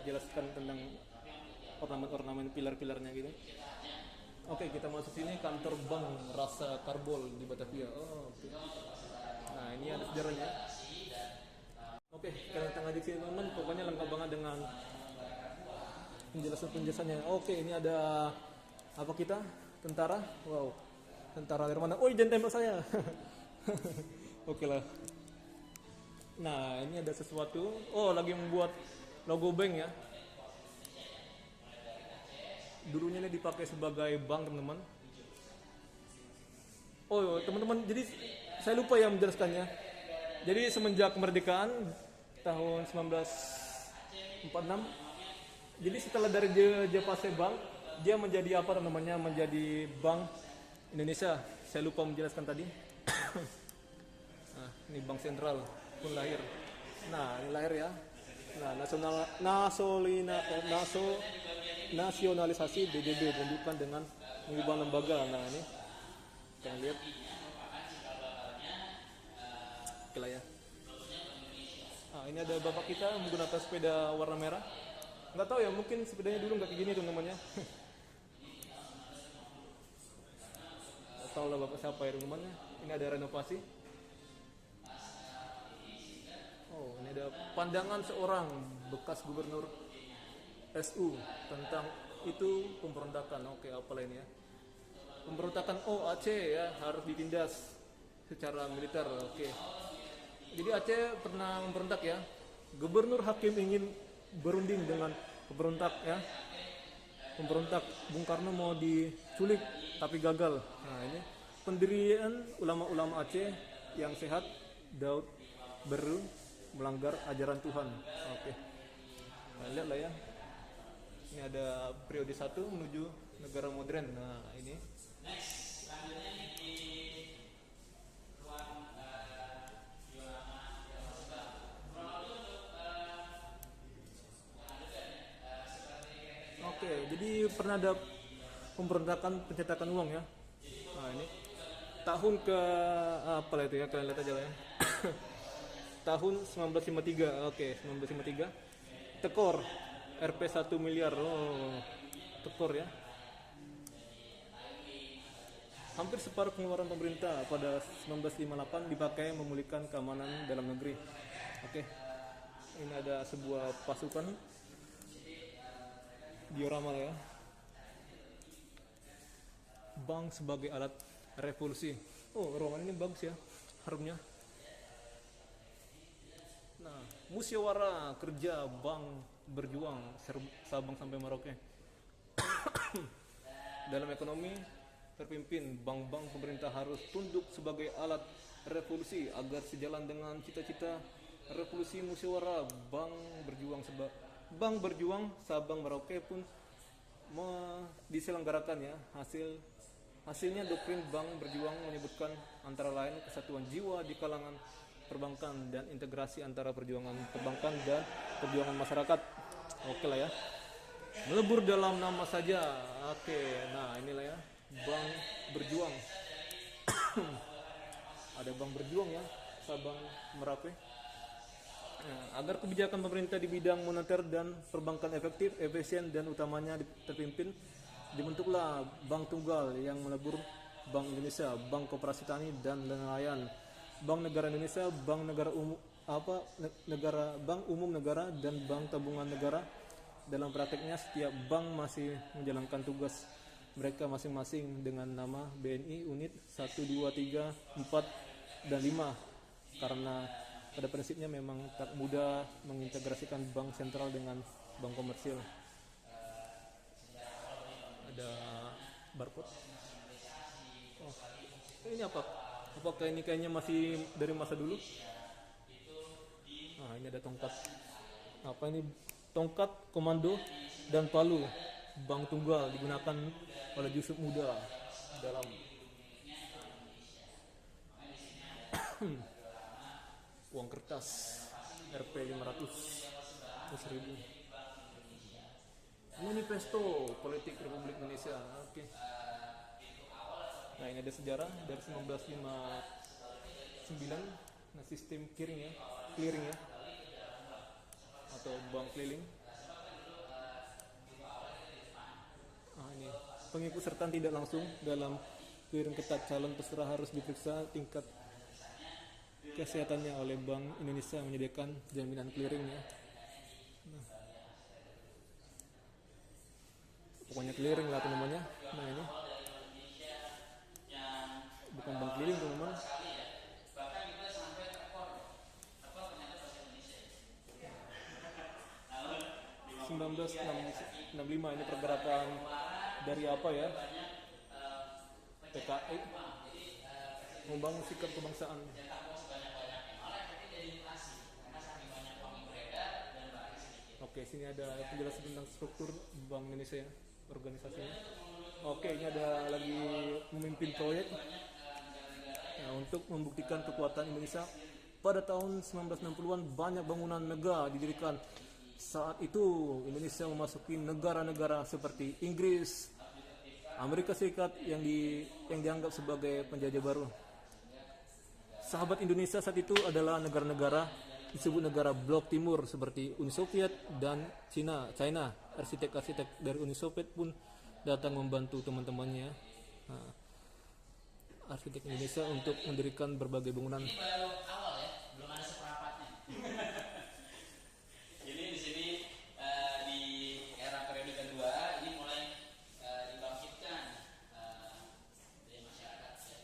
jelaskan tentang ornamen-ornamen pilar-pilarnya gitu. Oke, kita masuk sini, kantor Bank Rasa Karbol di Batavia. Oh, oke. Nah, ini ada sejarahnya. Oke, kita datang aja sini teman-teman. Pokoknya lengkap banget dengan penjelasannya. Oke, ini ada apa kita? Tentara. Wow. Tentara dari mana? Oh, jangan tembak saya. Oke lah. Nah, ini ada sesuatu. Oh, lagi membuat logo bank ya. Dulunya ini dipakai sebagai bank, teman-teman. Oh, teman-teman, jadi saya lupa ya menjelaskannya. Jadi semenjak kemerdekaan tahun 1946, jadi setelah dari Jepase Bank, dia menjadi apa namanya? Menjadi Bank Indonesia. Saya lupa menjelaskan tadi. Nah, ini Bank Sentral pun lahir. Nah, ini lahir ya. Nah, nasionalisasi BJB menunjukkan dengan mengubah lembaga. Nah, ini kita lihat. Oke lah ya. Nah, ini ada bapak kita menggunakan sepeda warna merah. Nggak tahu ya, mungkin sepedanya dulu nggak kayak gini teman-teman ya. Nggak tahu lah bapak siapa ya teman-teman. Ini ada renovasi. Oh, ini ada pandangan seorang bekas gubernur SU tentang itu pemberontakan. Oke, apa lain ya? Pemberontakan Aceh ya harus ditindas secara militer. Oke. Jadi Aceh pernah memberontak ya. Gubernur Hakim ingin berunding dengan pemberontak ya. Pemberontak Bung Karno mau diculik tapi gagal. Nah, ini pendirian ulama-ulama Aceh yang sehat, Daud Beru melanggar ajaran Tuhan. Oke. Nah, lihat lah ya. Ini ada periode 1 menuju negara modern. Nah, ini. Oke, jadi pernah ada pemberontakan pencetakan uang ya. Nah, ini tahun ke apa lah itu ya, kalian lihat aja lah ya. Tahun 1953. Oke, 1953. Tekor Rp 1 miliar. Oh, tekor ya. Hampir separuh pengeluaran pemerintah pada 1958 dipakai memulihkan keamanan dalam negeri. Oke. Ini ada sebuah pasukan diorama ya. Bank sebagai alat revolusi. Oh, ruangan ini bagus ya, harumnya. Nah, musyawarah kerja bank berjuang Sabang sampai Merauke. Dalam ekonomi terpimpin, bank-bank pemerintah harus tunduk sebagai alat revolusi agar sejalan dengan cita-cita revolusi musyawarah Bank berjuang Sabang Merauke pun diselenggarakan ya. Hasilnya doktrin Bank berjuang menyebutkan antara lain kesatuan jiwa di kalangan perbankan dan integrasi antara perjuangan perbankan dan perjuangan masyarakat. Oke lah ya. Melebur dalam nama saja. Oke, nah inilah ya, Bank berjuang. Ada Bank berjuang ya, Sabang Merauke. Nah, agar kebijakan pemerintah di bidang moneter dan perbankan efektif, efisien dan utamanya terpimpin, dibentuklah Bank Tunggal yang melebur Bank Indonesia, Bank Koperasi Tani dan Nelayan, Bank Negara Indonesia, Bank Negara Umum Bank Umum Negara dan Bank Tabungan Negara. Dalam prakteknya setiap bank masih menjalankan tugas mereka masing-masing dengan nama BNI unit 1, 2, 3, 4 dan 5 karena pada prinsipnya memang tak mudah mengintegrasikan bank sentral dengan bank komersil. Ada barcode. Oh, ini apa? Apakah ini kayaknya masih dari masa dulu? Nah, ini ada tongkat. Apa ini? Tongkat, komando, dan palu. Bank Tunggal digunakan oleh Yusuf Muda dalam uang kertas Rp 500 1000. Manifesto Politik Republik Indonesia. Oke. Nah, ini ada sejarah dari 1959. Nah, sistem clearing ya atau bank keliling Ini pengikutsertaan tidak langsung dalam clearing ketat, calon peserta harus diperiksa tingkat kesehatannya oleh Bank Indonesia menyediakan jaminan clearingnya. Nah, pokoknya clearing lah namanya. Nah ini bukan bank clearing teman-teman. 1965 ini pergerakan dari apa ya? PKI membangun sikap kebangsaan. Oke, sini ada penjelasan tentang struktur Bank Indonesia ya, organisasinya. Oke, ini ada lagi memimpin proyek untuk membuktikan kekuatan Indonesia. Pada tahun 1960-an banyak bangunan megah didirikan. Saat itu Indonesia memasuki negara-negara seperti Inggris, Amerika Serikat yang dianggap sebagai penjajah baru. Sahabat Indonesia saat itu adalah negara-negara disebut negara blok timur seperti Uni Soviet dan China. Arsitek-arsitek dari Uni Soviet pun datang membantu teman-temannya, arsitek Indonesia, untuk mendirikan berbagai bangunan. Ini baru awal ya, belum ada seperempatnya. Jadi di sini di era periode kedua ini mulai dibangkitkan dari masyarakat ya.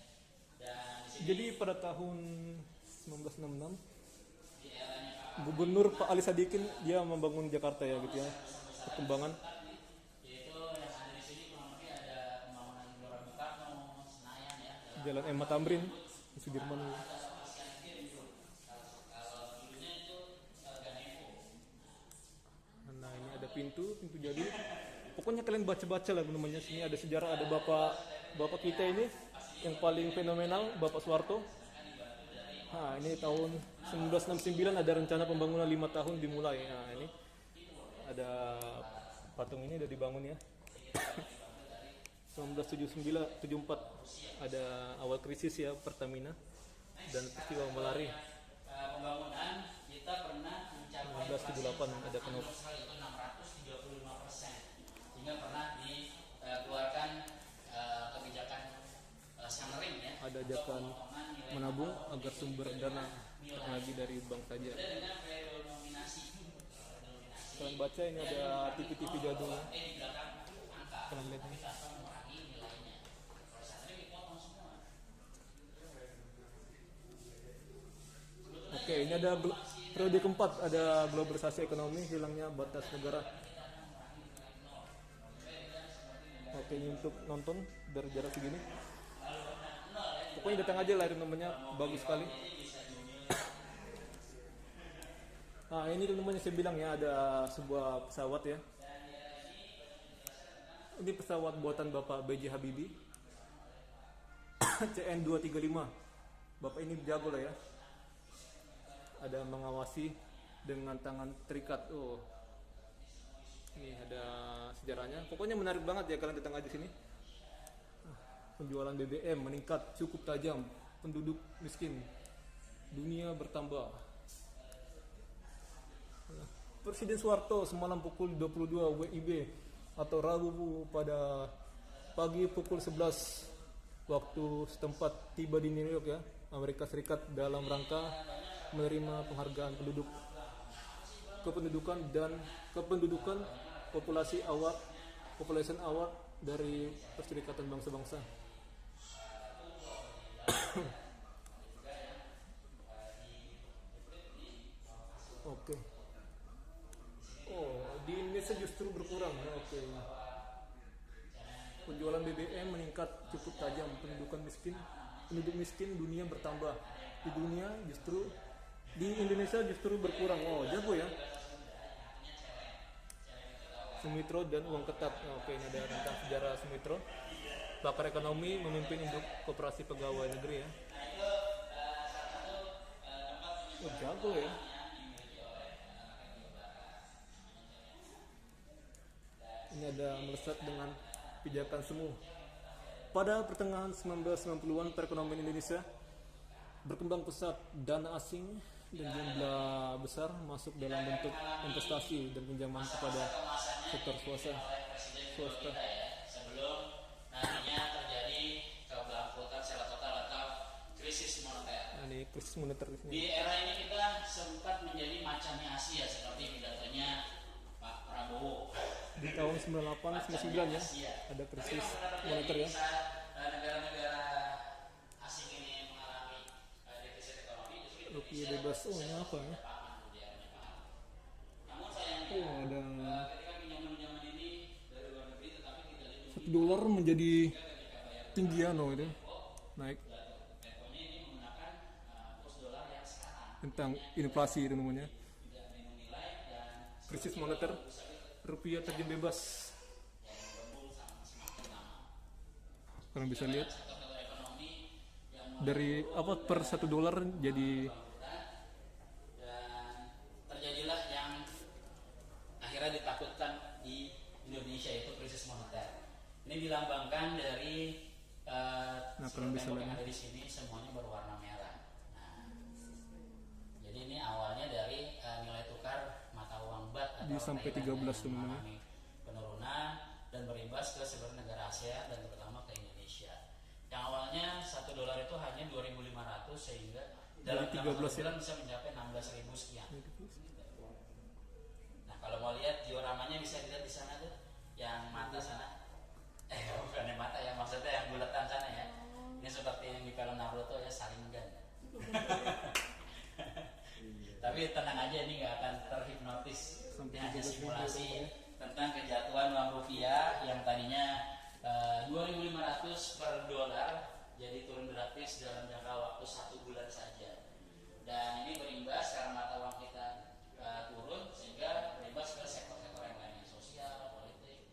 Dan di sini Jadi pada tahun 1966 Gubernur Pak Ali Sadikin dia membangun Jakarta ya gitu ya, perkembangan. yaitu yang ada di sini kurang lebih ada pembangunan Gelora Bung Karno, Senayan ya. Jalan M. Tamrin, Sudirman. Nah ini ada pintu jadi. Pokoknya kalian baca-baca lah namanya. Sini ada sejarah, ada bapak kita ini yang paling fenomenal, Bapak Soeharto. Nah ini tahun 1969 ada rencana pembangunan 5 tahun dimulai. Nah ini ada patung ini udah dibangun ya. 1974 ada awal krisis ya Pertamina dan peristiwa Malari. Pembangunan kita pernah mencapai 1978 ada penop. itu 635%, sehingga pernah dikeluarkan kebijakan Sanering ya. Ada ajakan menabung agar sumber dana lagi dari bank saja. Dengan redenominasi. Kalian baca ini ada TV-TV jadul. Kalian lihat ini. Oke, ini ada periode keempat, ada globalisasi ekonomi, hilangnya batas negara. Oke, ini untuk nonton dari jarak segini. Pokoknya datang aja lah, namanya bagus sekali. Nah ini teman-teman saya bilang ya, ada sebuah pesawat ya. Ini pesawat buatan Bapak B.J. Habibie CN-235. Bapak ini jago lah ya. Ada mengawasi dengan tangan terikat. Oh, ini ada sejarahnya. Pokoknya menarik banget ya, kalian datang aja sini. Penjualan BBM meningkat cukup tajam. Penduduk miskin dunia bertambah. Presiden Soeharto semalam pukul 22 WIB atau Rabu pada pagi pukul 11 waktu setempat tiba di New York ya, Amerika Serikat, dalam rangka menerima penghargaan kependudukan populasi awal dari Perserikatan Bangsa-Bangsa. Oke. Oh, di Indonesia justru berkurang. Oke. Penjualan BBM meningkat cukup tajam. Penduduk miskin dunia bertambah. Di Indonesia justru berkurang. Oh, jago ya. Sumitro dan uang ketat. Oke, ini ada tentang sejarah Sumitro. Pakar ekonomi memimpin induk koperasi pegawai negeri ya. Oh, jago ya. Ini ada melesat dengan pijakan semu. Pada pertengahan 1990-an perekonomian Indonesia berkembang pesat, dana asing dan jumlah besar masuk dalam bentuk investasi dan pinjaman kepada sektor swasta. sebelum nantinya terjadi kebangkrutan secara total atau krisis moneter. Nah, ini krisis moneter di sini. Di era ini kita sempat menjadi macannya Asia seperti pidatonya Pak Prabowo. Di tahun 98 99 ya ada krisis moneter ya. Negara-negara asing ini mengalami defisit ekonomi, justru Rupiah bebas. Oh, ini apa ya? namun sayangnya Oh, ada ketika pinjaman-pinjaman ini dari luar negeri tetapi tidak dilindungi $1 menjadi tinggi ya, no, itu naik pokoknya ini menggunakan kurs dolar yang sekarang tentang inflasi itu namanya. tidak melindungi nilai dan Krisis moneter, rupiah terjun bebas. Kalian bisa lihat sektor ekonomi yang dari apa per $1 jadi dan terjadilah yang akhirnya ditakutkan di Indonesia yaitu krisis moneter. Ini dilambangkan dari kalian bisa tembok yang lihat. ada di sini semuanya berwarna merah. Nah, jadi ini awalnya dari nilai tukar mata uang bat Dia atau sampai Thailand 13 yang tuh namanya. mengalami penurunan dan berimbas ke seluruh negara Asia dan terutama ke Indonesia. Yang awalnya $1 itu hanya 2.500 sehingga dalam Dari 13 jangka satu ya. bulan bisa mencapai 16.000 sekian. Nah kalau mau lihat dioramanya bisa dilihat di sana tuh, yang mata sana. Bukan yang mata ya, maksudnya yang bulatan sana ya. Ini seperti yang di film Naruto ya, Sharingan. Tapi tenang aja, ini nggak akan terhipnotis. Ini hanya simulasi tentang kejatuhan uang rupiah yang tadinya 2.500 per dolar jadi turun drastis dalam jangka waktu 1 bulan saja. Dan ini berimbas karena mata uang kita turun sehingga berimbas ke sektor-sektor yang lainnya, sosial, politik,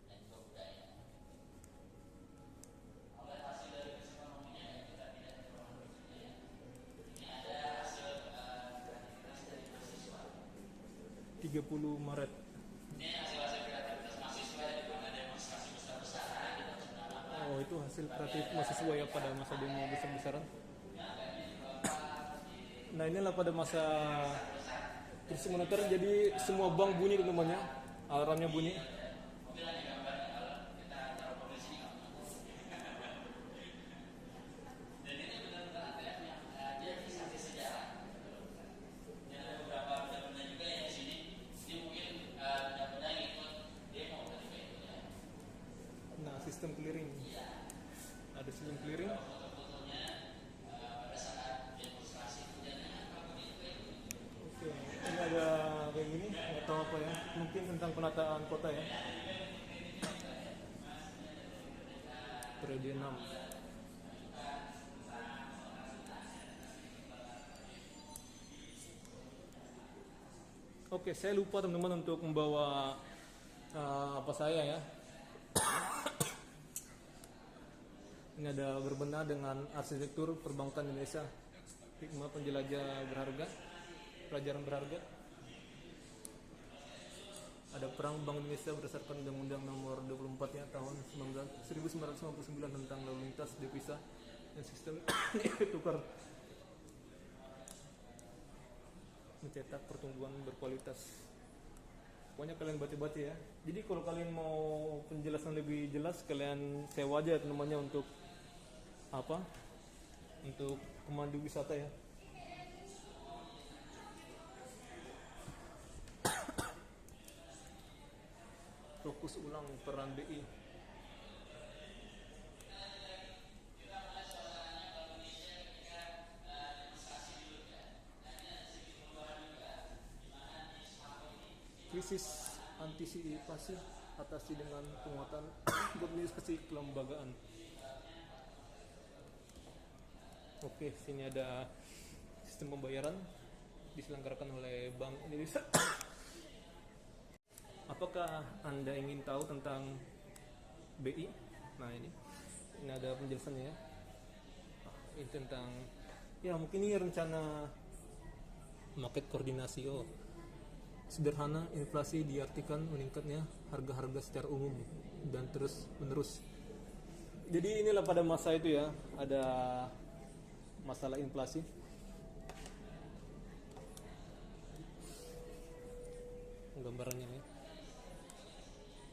dan juga budaya. Oleh hasil dari krisis ekonominya yang kita tidak informasi berikutnya ya. Ini ada hasil kreativitas dari mahasiswa. 30 Maret. Ini hasil kreativitas mahasiswa yang dimana demonstrasi besar-besaran di tahun 98. Oh, itu hasil kreatif mahasiswa ya pada masa demo besar-besaran. Nah, inilah pada masa krisis moneter, jadi semua bank bunyi teman-temannya, alarmnya bunyi. Dan ini benar-benar ATM yang dia saksi sejarah. Dan ada beberapa benda-benda juga yang di sini. Ini mungkin benda-benda yang ikut demo ketika itu ya. Nah, sistem clearing. Ada sistem clearing. Foto-fotonya pada saat demonstrasi hujannya Oke, ini ada kayak gini, nggak tahu apa ya. Mungkin tentang penataan kota ya. Periode 6. Oke, saya lupa teman-teman untuk membawa apa saya ya. Ini ada berbenah dengan arsitektur perbankan Indonesia, hikmah penjelajah berharga, pelajaran berharga. Ada perang Bank Indonesia berdasarkan Undang-Undang Nomor 24 ya tahun 1959 tentang lalu lintas devisa dan sistem nilai tukar, mencetak pertumbuhan berkualitas. Pokoknya kalian baca-baca ya. Jadi kalau kalian mau penjelasan lebih jelas, kalian sewa aja namanya untuk apa? Untuk pemandu wisata ya. Fokus ulang peran BI. Krisis antisipasi atasi dengan penguatan komunikasi kelembagaan. Oke, sini ada sistem pembayaran diselenggarakan oleh Bank Indonesia. Apakah Anda ingin tahu tentang BI? Nah, ini ada penjelasannya ya. Ini tentang ya mungkin ini rencana market koordinasi. Oh, sederhana, inflasi diartikan meningkatnya harga-harga secara umum dan terus menerus. Jadi inilah pada masa itu ya, ada masalah inflasi. Gambarannya ya.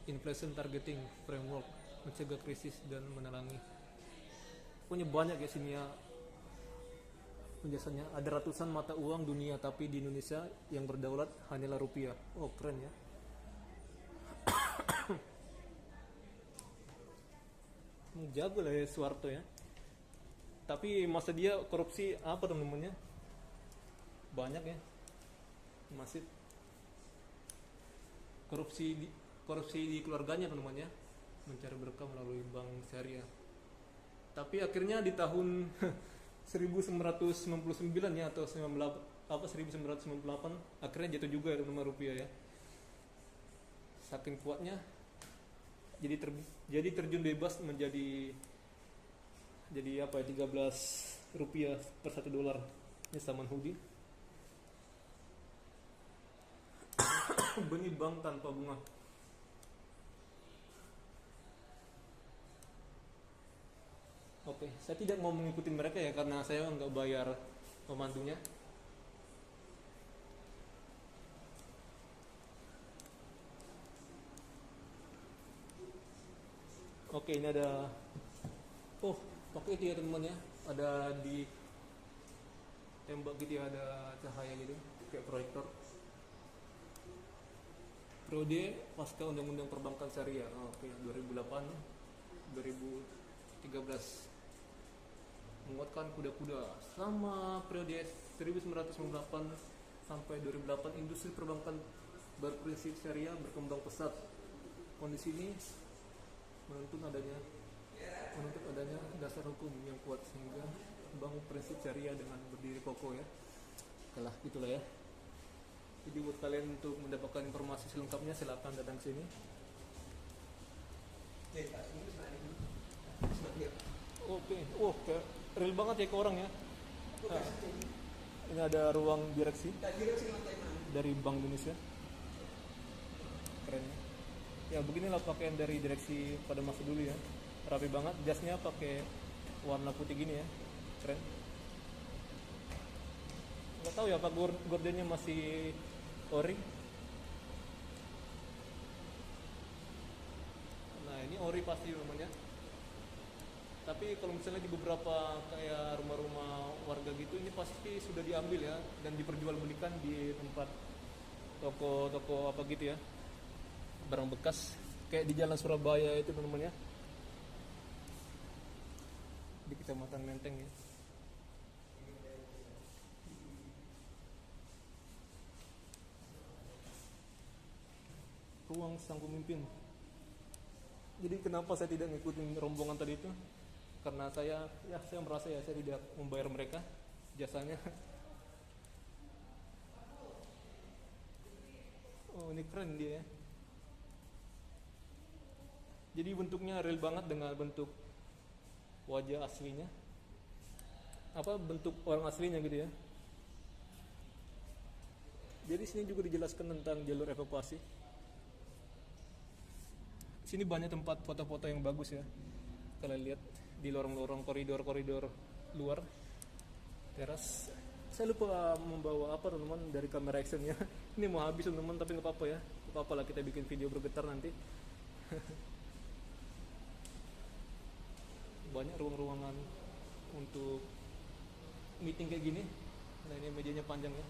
Inflation Targeting Framework mencegah krisis dan menerangi. Pokoknya banyak ya sini ya penjelasannya. Ada ratusan mata uang dunia, tapi di Indonesia yang berdaulat hanyalah rupiah. Oh keren ya. Jago lah ya Soeharto ya. Tapi masa dia korupsi apa namanya? Banyak ya. Masih korupsi di keluarganya namanya, mencari berkah melalui bank syariah. Tapi akhirnya di tahun 1999 ya atau 1998 akhirnya jatuh juga nama rupiah ya. Saking kuatnya jadi terjun bebas menjadi apa ya 13 rupiah per 1 dolar. Ini Salman Hudi. Benih bank tanpa bunga. Oke, saya tidak mau mengikuti mereka ya karena saya nggak bayar pemandunya. Oke, ini ada pakai itu ya teman-teman ya. Ada di tembak gitu ya, ada cahaya gitu kayak proyektor. Periode pasca Undang-Undang Perbankan Syariah. Oke, 2008 2013. Menguatkan kuda-kuda. Sama periode 1998 sampai 2008 industri perbankan berprinsip syariah berkembang pesat. Kondisi ini menuntut adanya dasar hukum yang kuat sehingga bangun prinsip syariah dengan berdiri kokoh ya. Kalah gitulah ya. Jadi buat kalian untuk mendapatkan informasi selengkapnya silakan datang ke sini. Oke, kayak real banget ya ke orang ya. Nah, ini ada ruang direksi dari Bank Indonesia. Keren ya. Ya beginilah pakaian dari direksi pada masa dulu ya. Rapi banget, jasnya pakai warna putih gini ya. Keren. Nggak tahu ya apa gordennya masih ori. Nah ini ori pasti rumahnya. Tapi kalau misalnya di beberapa kayak rumah-rumah warga gitu, ini pasti sudah diambil ya dan diperjualbelikan di tempat toko-toko apa gitu ya, barang bekas kayak di Jalan Surabaya itu namanya, di Kecamatan Menteng ya. Ruang sang pemimpin. Jadi kenapa saya tidak ngikutin rombongan tadi itu? Karena saya merasa ya saya tidak membayar mereka jasanya. Oh ini keren dia ya. Jadi bentuknya real banget dengan bentuk wajah aslinya. Apa bentuk orang aslinya gitu ya. Jadi sini juga dijelaskan tentang jalur evakuasi. Sini banyak tempat foto-foto yang bagus ya. Kalian lihat di lorong-lorong koridor-koridor luar teras. Saya lupa membawa apa teman-teman dari kamera actionnya. Ini mau habis teman-teman tapi nggak apa-apa ya. Nggak apa-apa lah kita bikin video bergetar nanti. Banyak ruang-ruangan untuk meeting kayak gini. Nah ini mejanya panjang ya.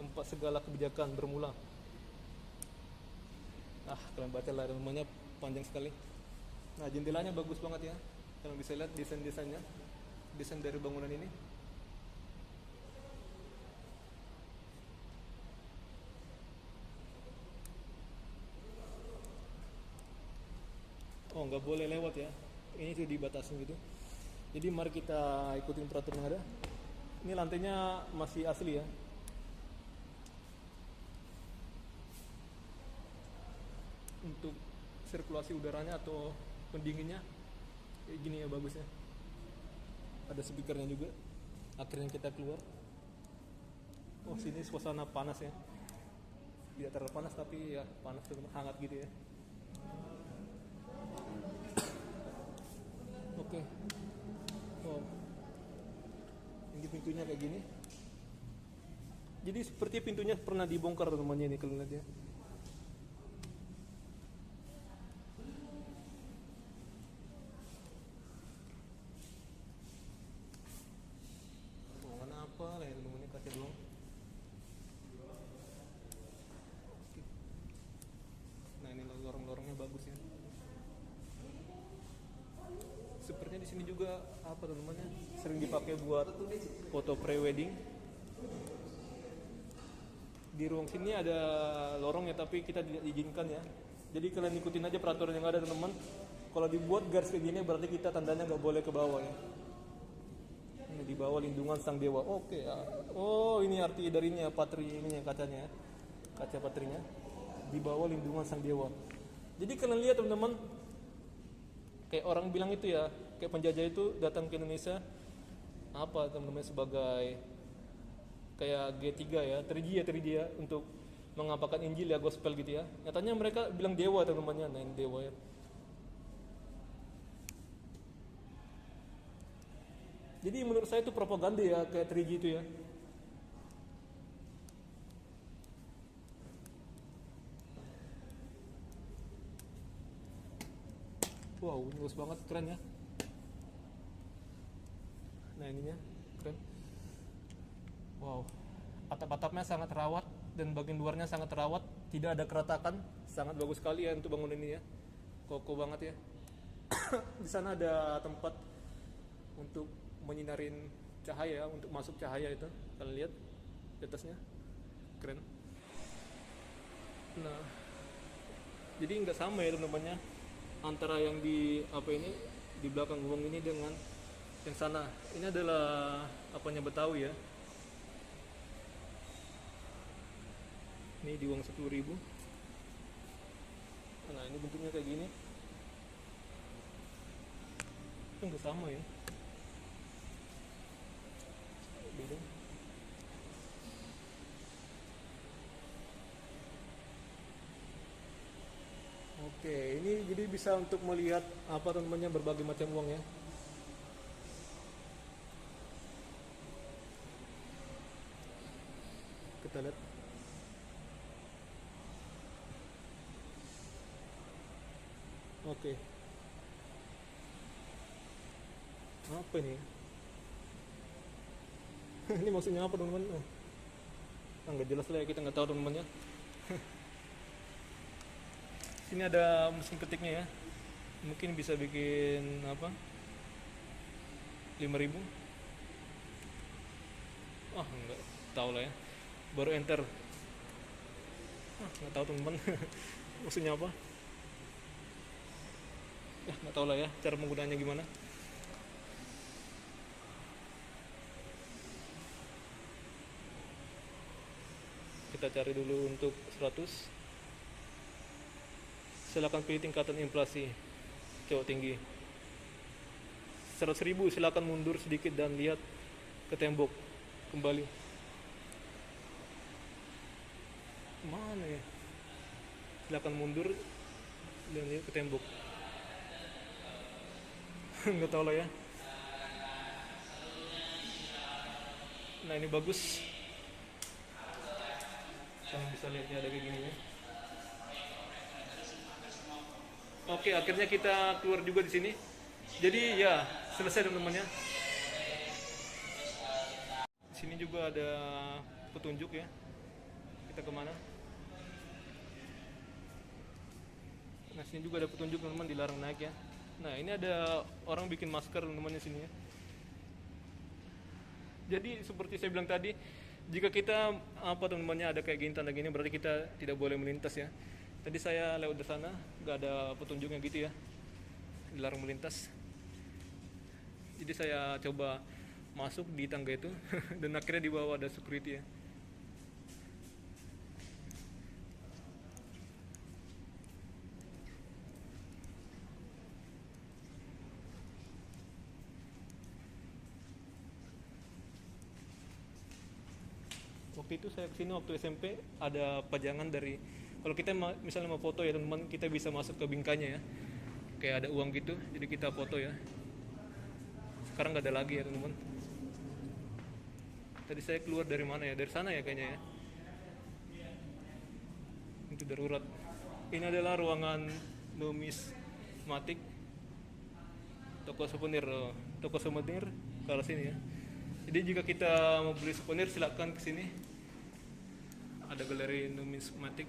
Tempat segala kebijakan bermula. Kalian baca lah namanya panjang sekali. Nah jendelanya bagus banget ya. Kalian bisa lihat desain-desainnya, desain dari bangunan ini. Oh nggak boleh lewat ya. Ini tuh dibatasin gitu. Jadi mari kita ikutin peraturan yang ada. Ini lantainya masih asli ya. Untuk sirkulasi udaranya atau pendinginnya kayak gini ya bagusnya. Ada speakernya juga. Akhirnya kita keluar. Oh sini suasana panas ya. Tidak terlalu panas tapi ya panas hangat gitu ya. Oke. Oh. Ini pintunya kayak gini. Jadi seperti pintunya pernah dibongkar temannya ini kalau lihat ya. sini juga apa tuh namanya? Sering dipakai buat foto pre-wedding. Di ruang sini ada lorong ya, tapi kita tidak diizinkan ya. Jadi kalian ikutin aja peraturan yang ada teman-teman. Kalau dibuat garis kayak gini berarti kita tandanya nggak boleh ke bawah ya. Ini di bawah lindungan sang dewa. Oke ya. Oh ini arti darinya patri ini kacanya ya. Kaca patrinya. Di bawah lindungan sang dewa. Jadi kalian lihat teman-teman, kayak orang bilang itu ya, kayak penjajah itu datang ke Indonesia apa teman-teman sebagai kayak G3 ya, 3G ya untuk mengapakan Injil ya, gospel gitu ya. Nyatanya mereka bilang dewa teman-temannya, nah ini dewa ya. Jadi menurut saya itu propaganda ya, kayak 3G itu ya. Wow, ini bagus banget, keren ya. Nah ininya, keren. Wow, atap-atapnya sangat terawat dan bagian luarnya sangat terawat, tidak ada keretakan, sangat bagus sekali ya untuk bangun ini ya. Kokoh banget ya. Di sana ada tempat untuk menyinarin cahaya, untuk masuk cahaya itu. Kalian lihat di atasnya, keren. Nah, jadi nggak sama ya teman-temannya antara yang di apa ini di belakang gubeng ini dengan yang sana. Ini adalah apanya Betawi ya. Ini di uang 10.000. Nah ini bentuknya kayak gini. Itu nggak sama ya. Beda. Oke, ini jadi bisa untuk melihat apa teman-temannya berbagai macam uang ya. Kita lihat. Oke. Apa ini? Ini maksudnya apa teman-teman? Nggak jelas lah ya, kita nggak tahu teman-temannya. Sini ada mesin ketiknya ya. Mungkin bisa bikin apa? 5.000. Nggak tahu lah ya. Baru enter. Nggak tahu teman-teman. Maksudnya apa? Nggak tahu lah ya cara menggunakannya gimana. Kita cari dulu untuk 100. Silakan pilih tingkatan inflasi cowok tinggi. 100.000 silakan mundur sedikit dan lihat ke tembok kembali. Mana ya? Silakan mundur dan lihat ke tembok. Nggak tahu lah ya. Nah ini bagus. Kalian bisa lihatnya ada kayak gini ya. Oke, akhirnya kita keluar juga di sini. Jadi ya selesai teman-temannya. Di sini juga ada petunjuk ya. Kita kemana? Nah sini juga ada petunjuk teman-teman, dilarang naik ya. Nah ini ada orang bikin masker teman-teman di sini ya. Jadi seperti saya bilang tadi, jika kita apa teman-temannya ada kayak gini tanda gini berarti kita tidak boleh melintas ya. Tadi saya lewat di sana, nggak ada petunjuknya gitu ya, dilarang melintas. Jadi saya coba masuk di tangga itu dan akhirnya di bawah ada security ya. Waktu itu saya kesini waktu SMP ada pajangan dari, kalau kita misalnya mau foto ya teman-teman, kita bisa masuk ke bingkainya ya, kayak ada uang gitu, jadi kita foto ya. Sekarang nggak ada lagi ya teman-teman. Tadi saya keluar dari mana ya, dari sana ya kayaknya ya. Itu darurat. Ini adalah ruangan numismatik, toko souvenir ke arah sini ya. Jadi jika kita mau beli souvenir silakan ke sini. Ada galeri numismatik.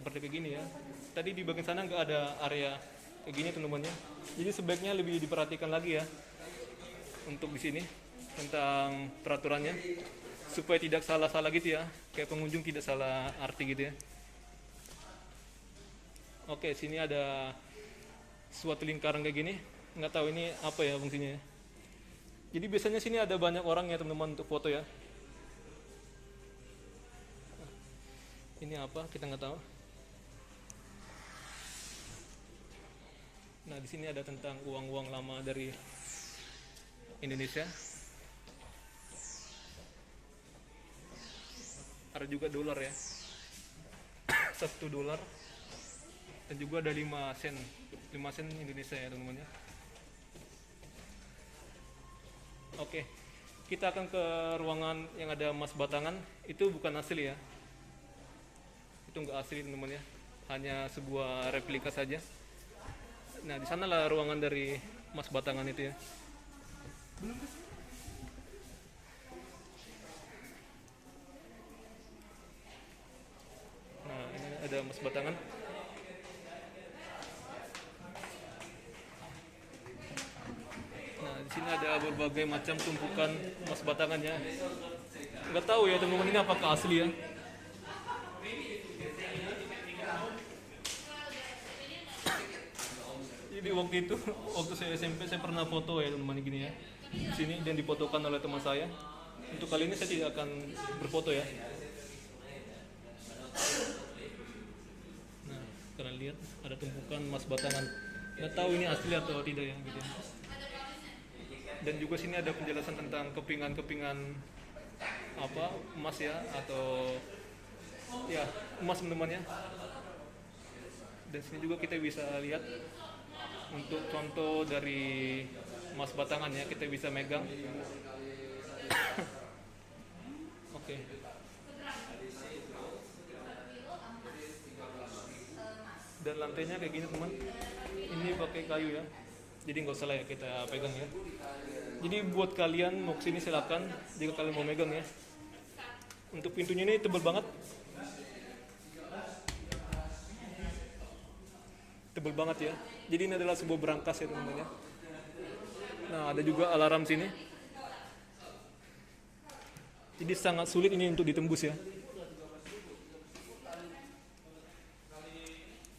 seperti kayak gini ya. Tadi di bagian sana nggak ada area kayak gini teman-teman ya. Jadi sebaiknya lebih diperhatikan lagi ya untuk di sini tentang peraturannya supaya tidak salah-salah gitu ya, kayak pengunjung tidak salah arti gitu ya. Oke, sini ada suatu lingkaran kayak gini, nggak tahu ini apa ya fungsinya ya. Jadi biasanya sini ada banyak orang ya teman-teman untuk foto ya. Ini apa? Kita nggak tahu. Nah, di sini ada tentang uang-uang lama dari Indonesia. Ada juga dolar ya. 1 dolar. Dan juga ada 5 sen. 5 sen Indonesia ya, teman-teman ya. Oke. Kita akan ke ruangan yang ada emas batangan. Itu bukan asli ya. Itu enggak asli teman-teman ya, hanya sebuah replika saja. Nah, di sanalah ruangan dari emas batangan itu ya. Nah, ini ada emas batangan. Nah, di sini ada berbagai macam tumpukan emas batangannya. Nggak tahu ya teman-teman, ini apakah asli ya. Jadi waktu saya SMP saya pernah foto ya teman-teman gini ya di sini dan difotokan oleh teman saya. Untuk kali ini saya tidak akan berfoto ya. Nah, kalian lihat ada tumpukan emas batangan. Nggak tahu ini asli atau tidak ya gitu. Dan juga sini ada penjelasan tentang kepingan-kepingan apa emas ya, atau ya emas teman-teman ya. Dan sini juga kita bisa lihat untuk contoh dari emas batangan ya, kita bisa megang. Oke. Dan lantainya kayak gini teman. Ini pakai kayu ya. Jadi nggak usah lah ya kita pegang ya. Jadi buat kalian mau kesini silakan jika kalian mau megang ya. Untuk pintunya ini tebal banget. Tebal banget ya. Jadi ini adalah sebuah berangkas ya teman-teman ya. Nah, ada juga alarm sini. Jadi sangat sulit ini untuk ditembus ya.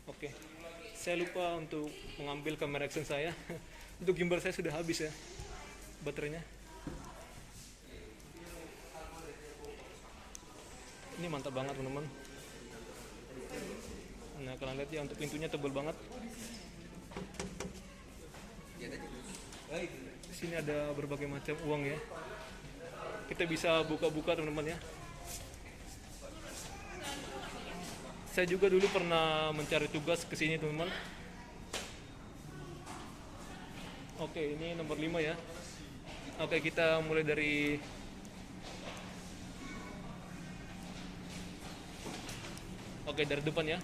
Oke. Saya lupa untuk mengambil kamera action saya. Untuk gimbal saya sudah habis ya baterainya. Ini mantap banget teman-teman. Nah, kalian lihat ya, untuk pintunya tebal banget. Di sini ada berbagai macam uang ya. Kita bisa buka-buka teman-teman ya. Saya juga dulu pernah mencari tugas ke sini teman-teman. Oke, ini nomor 5 ya. Oke, kita mulai dari dari depan ya.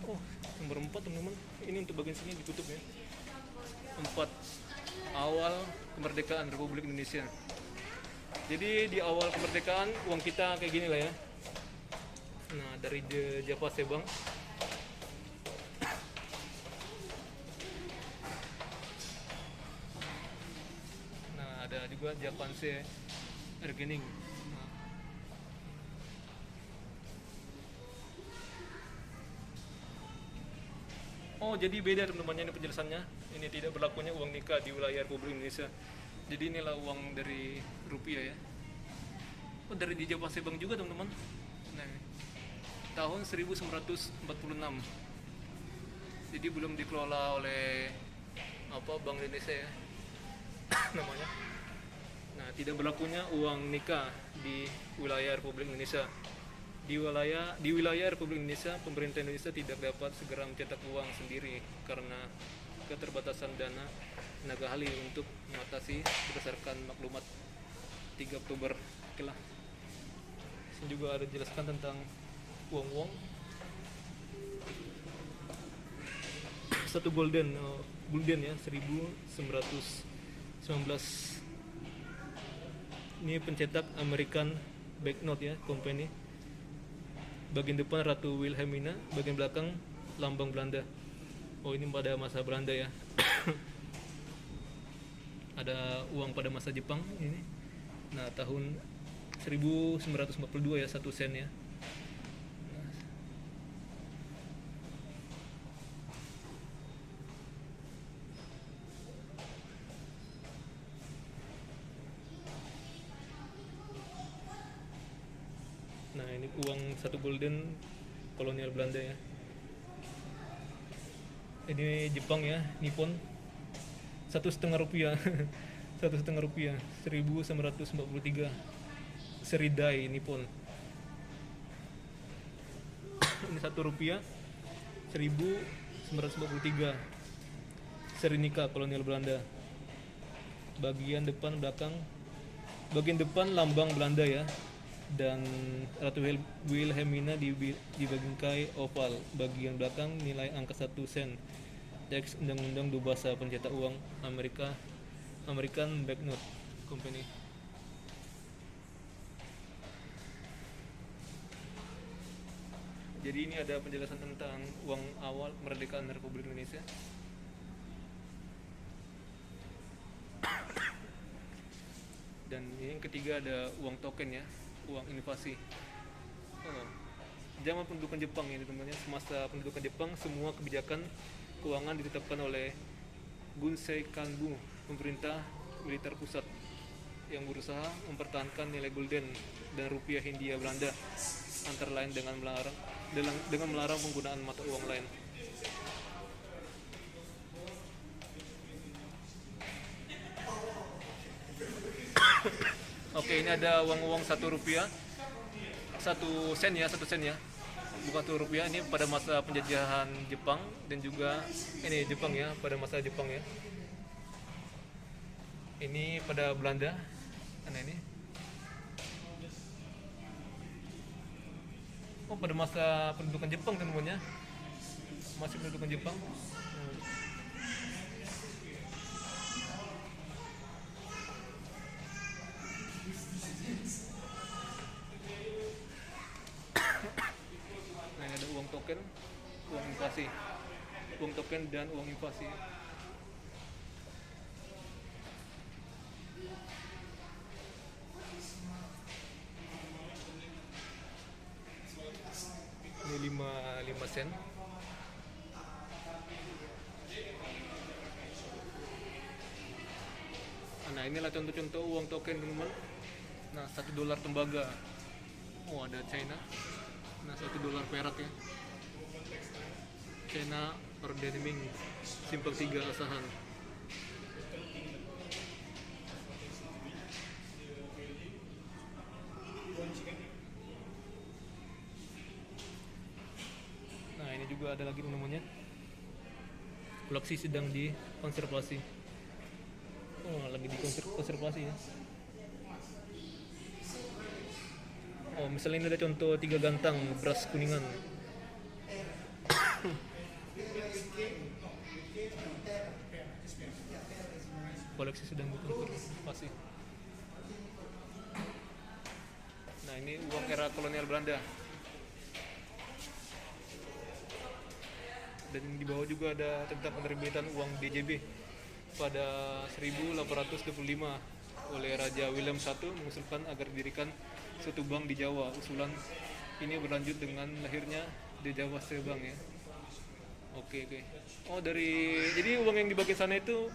Oh, nomor 4 teman-teman. Ini untuk bagian sini ditutup ya. 4. Awal kemerdekaan Republik Indonesia. Jadi di awal kemerdekaan uang kita kayak gini lah ya. Nah, dari Java Sebang. Nah, ada juga Japanse Ergening. Oh, jadi beda teman-teman ini penjelasannya. Ini tidak berlakunya uang nikah di wilayah Republik Indonesia. Jadi inilah uang dari rupiah ya. Oh, dari di Java Sebang juga teman-teman. Nah, tahun 1946. Jadi belum dikelola oleh Bank Indonesia ya. Namanya. Nah, tidak berlakunya uang nikah di wilayah Republik Indonesia. Di wilayah Republik Indonesia, pemerintah Indonesia tidak dapat segera mencetak uang sendiri karena keterbatasan dana tenaga ahli untuk mengatasi berdasarkan maklumat 3 Oktober. Oke lah. Sini juga ada jelaskan tentang uang-uang. Satu gulden ya, 1900 Ini pencetak American Banknote ya, company. Bagian depan Ratu Wilhelmina, bagian belakang lambang Belanda. Oh, ini pada masa Belanda ya. Ada uang pada masa Jepang ini. Nah, tahun 1942 ya, 1 sen ya. Nah, ini uang 1 gulden kolonial Belanda ya. Ini Jepang ya, Nippon. 1,5 rupiah. 1,5 rupiah, 1943. Seri Dai Nippon. Ini 1 rupiah, 1943. Seri Nikah kolonial Belanda. Bagian depan belakang, bagian depan lambang Belanda ya. Dan Ratu Wilhelmina di bingkai oval. Bagian belakang nilai angka 1 sen. Teks Undang-Undang Dubasa pencetak uang American Banknote Company. Jadi ini ada penjelasan tentang uang awal kemerdekaan Republik Indonesia. Dan ini yang ketiga ada uang token ya, uang invasi. Zaman pendudukan Jepang ya teman-teman. Semasa pendudukan Jepang, semua kebijakan keuangan ditetapkan oleh Gunsei Kanbu, pemerintah militer pusat, yang berusaha mempertahankan nilai gulden dan rupiah Hindia Belanda, antara lain dengan melarang penggunaan mata uang lain. Oke, ini ada uang 1 rupiah, 1 sen ya, 1 sen ya, bukan 1 rupiah. Ini pada masa penjajahan Jepang, dan juga ini Jepang ya, pada masa Jepang ya. Ini pada Belanda. Nah ini. Oh, pada masa pendudukan Jepang teman-teman ya. Masih pendudukan Jepang. Nah, ini ada uang token, uang invasi. Uang token dan uang invasi. Ini 5 sen. Nah, inilah contoh-contoh uang token teman-teman. Nah, $1 tembaga. Oh, ada China. Nah, $1 perak ya. China Ordenaming Simpel 3 Asahan. Nah, ini juga ada lagi namanya. Koleksi sedang dikonservasi. Oh, lagi dikonservasi ya. Oh, misalnya ini ada contoh 3 gantang beras kuningan. Koleksi sedang dikonservasi. Nah, ini uang era kolonial Belanda. Dan di bawah juga ada tentang penerbitan uang DJB pada 1825 oleh Raja William I mengusulkan agar didirikan suatu bank di Jawa. Usulan ini berlanjut dengan lahirnya di Jawa State Bank ya. Oke. Oh, jadi uang yang di bagian sana itu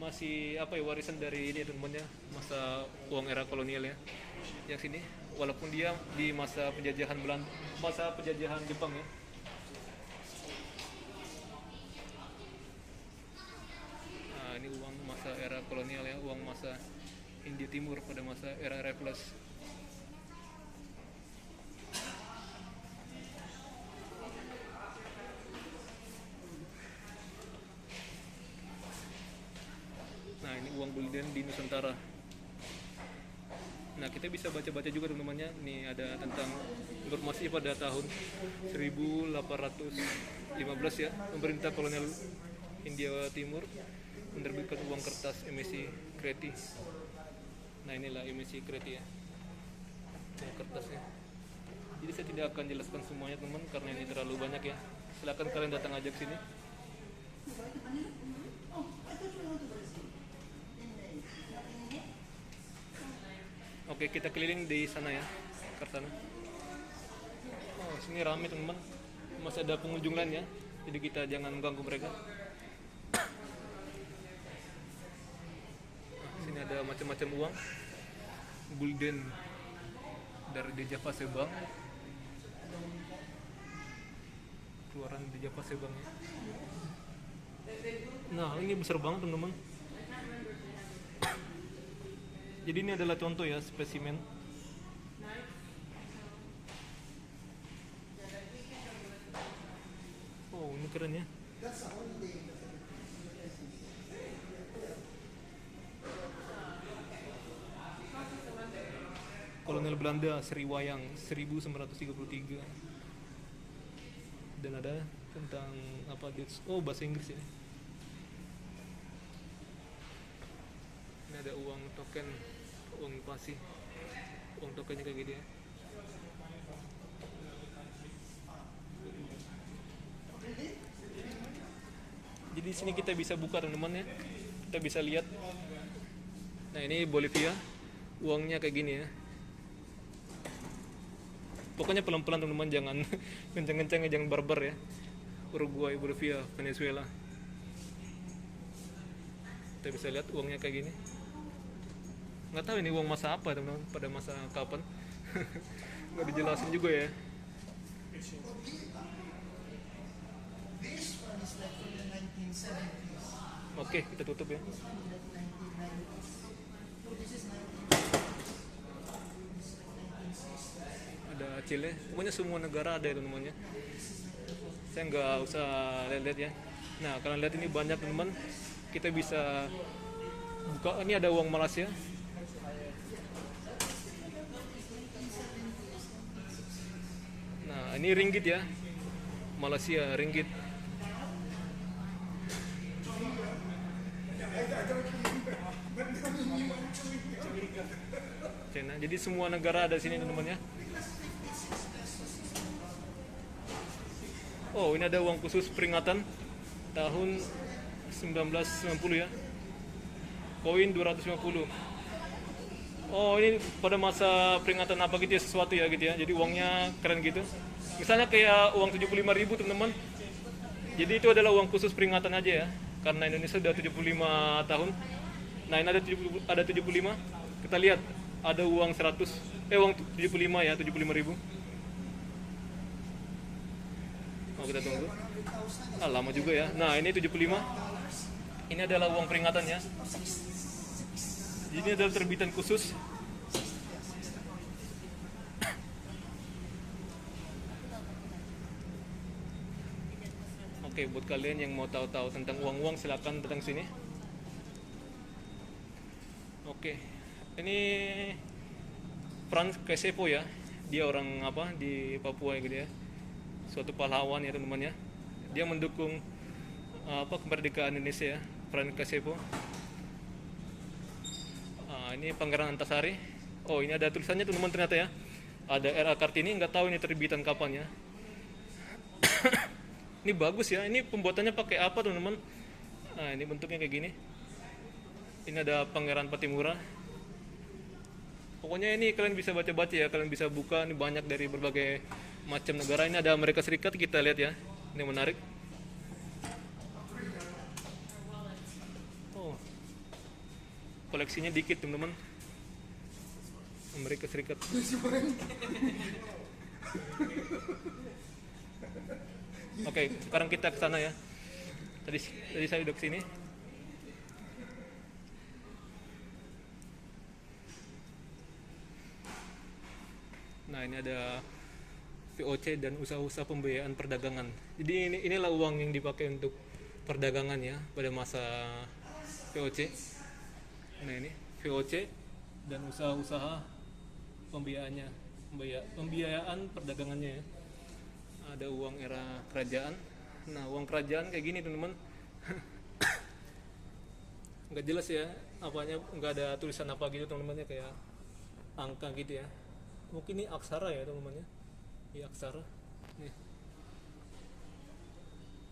masih warisan dari ini teman-teman ya, masa uang era kolonial ya. Yang sini walaupun dia di masa penjajahan Jepang ya. Nah, ini uang masa era kolonial ya, uang masa Hindia Timur pada masa era Raffles. Nah, ini uang gulden di Nusantara. Nah, kita bisa baca-baca juga teman-temannya. Nih ada tentang informasi pada tahun 1815 ya, pemerintah kolonial India Timur menerbitkan uang kertas emisi kreti. Nah inilah emisi kreti ya, uang kertasnya. Jadi saya tidak akan jelaskan semuanya teman karena ini terlalu banyak ya. Silakan kalian datang aja ke sini. Oke, kita keliling di sana ya, ke sana. Oh, sini ramai teman-teman. Masih ada pengunjung lain ya, jadi kita jangan ganggu mereka. Sini ada macam-macam uang. Gulden dari Dijavase Bank. Keluaran Dijavase Bank ya. Nah, ini besar banget teman-teman. Jadi ini adalah contoh ya, spesimen. Oh, ini keren ya. Kolonel Belanda Sriwayang 1933. Dan ada tentang apa dia? Oh, bahasa Inggris ini. Ini ada uang token, uang inflasi, uang tokennya kayak gini ya. Jadi di sini kita bisa buka teman-teman ya, kita bisa lihat. Nah ini Bolivia, uangnya kayak gini ya. Pokoknya pelan-pelan teman-teman, jangan kenceng-kenceng, jangan barbar ya. Uruguay, Bolivia, Venezuela. Kita bisa lihat uangnya kayak gini. Nggak tahu ini uang masa apa teman-teman, pada masa kapan. Nggak dijelasin juga ya. Oke, kita tutup ya. Ada Chile, pokoknya semua negara ada ya teman-teman ya. Saya nggak usah lihat-lihat ya. Nah kalian lihat ini banyak teman-teman. Kita bisa buka, ini ada uang Malaysia. Nah ini ringgit ya, Malaysia ringgit. China. Jadi semua negara ada sini teman-teman ya. Oh ini ada uang khusus peringatan tahun 1990 ya, koin 250. Oh ini pada masa peringatan apa gitu ya, sesuatu ya gitu ya. Jadi uangnya keren gitu. Misalnya kayak uang 75.000 teman-teman. Jadi itu adalah uang khusus peringatan aja ya, karena Indonesia sudah 75 tahun. Nah ini ada 75. Kita lihat ada uang 100, uang 75 ya, 75.000. Oh kita tunggu. Ah, lama juga ya. Nah ini 75. Ini adalah uang peringatan ya. Ini adalah terbitan khusus. Oke, buat kalian yang mau tahu-tahu tentang uang-uang silakan datang sini. Oke, ini Frans Kasepo ya. Dia orang apa di Papua gitu ya. Suatu pahlawan ya teman-teman ya. Dia mendukung kemerdekaan Indonesia ya, Frans Kasepo. Ini Pangeran Antasari. Oh ini ada tulisannya teman-teman ternyata ya. Ada R.A. Kartini, nggak tahu ini terbitan kapan ya. Ini bagus ya. Ini pembuatannya pakai apa teman-teman? Nah ini bentuknya kayak gini. Ini ada Pangeran Patimura. Pokoknya ini kalian bisa baca-baca ya. Kalian bisa buka. Ini banyak dari berbagai macam negara. Ini ada Amerika Serikat, kita lihat ya. Ini menarik. Koleksinya dikit teman-teman. Amerika Serikat. Oke, sekarang kita ke sana ya. Tadi saya udah kesini. Nah ini ada VOC dan usaha-usaha pembiayaan perdagangan. Jadi inilah uang yang dipakai untuk perdagangan ya pada masa VOC. Nah ini VOC dan usaha-usaha pembiayaan perdagangannya ya. Ada uang era kerajaan. Nah uang kerajaan kayak gini teman-teman. nggak jelas ya apanya, nggak ada tulisan apa gitu teman-teman ya, kayak angka gitu ya. Mungkin ini aksara ya teman-teman ya. Iya aksara nih.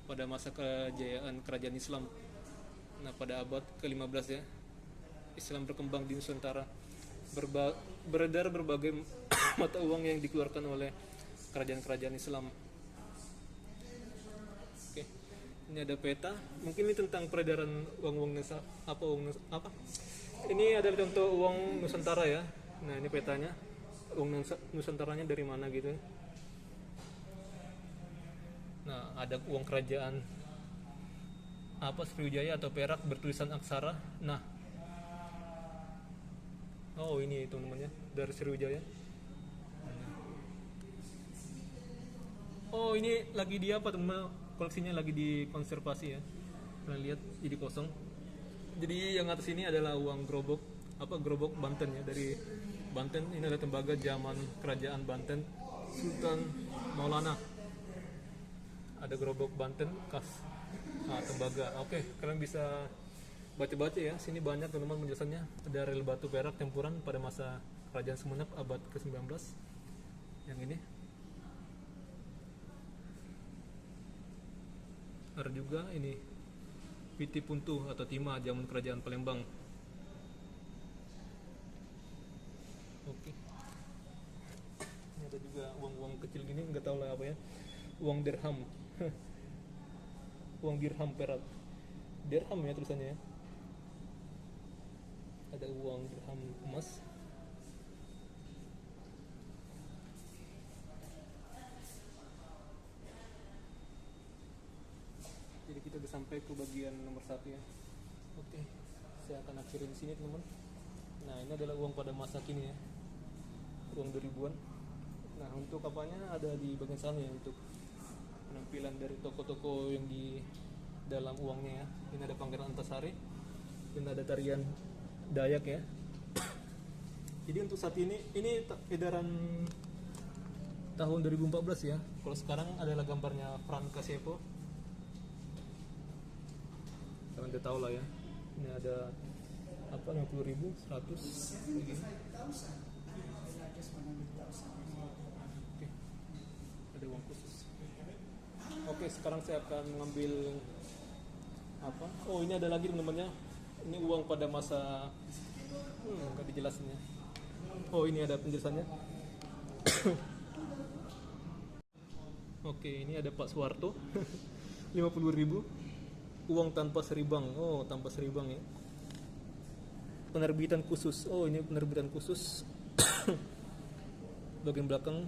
Pada masa kejayaan kerajaan Islam. Nah pada abad ke-15 ya, Islam berkembang di Nusantara. Beredar berbagai mata uang yang dikeluarkan oleh kerajaan-kerajaan Islam. Oke, ini ada peta. Mungkin ini tentang peredaran uang-uang apa? Ini adalah contoh uang Nusantara ya. Nah ini petanya, uang Nusantaranya dari mana gitu. Nah ada uang kerajaan apa Sriwijaya atau Perak bertulisan aksara. Nah, oh ini teman-teman ya, dari Sriwijaya. Oh ini lagi di apa teman-teman, koleksinya lagi dikonservasi ya. Kalian lihat jadi kosong. Jadi yang atas ini adalah uang gerobok Banten ya, dari Banten. Ini adalah tembaga zaman kerajaan Banten Sultan Maulana. Ada gerobok Banten khas tembaga. Oke, kalian bisa baca-baca ya. Sini banyak teman-teman penjelasannya. Ada rel batu perak tempuran pada masa kerajaan Sumenep abad ke-19. Yang ini. Ada juga ini Piti Puntuh atau timah zaman kerajaan Palembang. Oke. Ini ada juga uang-uang kecil gini, nggak tahu lah apa ya. Uang dirham. Uang dirham perak. Dirham ya tulisannya ya. Ada uang dirham emas. Jadi kita udah sampai ke bagian nomor 1 ya. Oke, saya akan akhiri di sini teman-teman. Nah ini adalah uang pada masa kini ya, uang 2000-an. Nah untuk apanya ada di bagian sana ya, untuk penampilan dari toko-toko yang di dalam uangnya ya. Ini ada Pangeran Antasari, dan ada tarian Dayak ya. Jadi untuk saat ini edaran tahun 2014 ya. Kalau sekarang adalah gambarnya Fran Kasepo. Kalian udah tahu lah ya. Ini ada apa 50.000, 100 begini. Oke. Ada uang khusus. Oke, sekarang saya akan mengambil apa? Oh, ini ada lagi teman-temannya. Ini uang pada masa nggak dijelasinnya. Oh, ini ada penjelasannya. Oke, ini ada Pak Soeharto. 50.000. Uang tanpa seribang. Oh, tanpa seribang ya. Penerbitan khusus. Oh, ini penerbitan khusus. Bagian belakang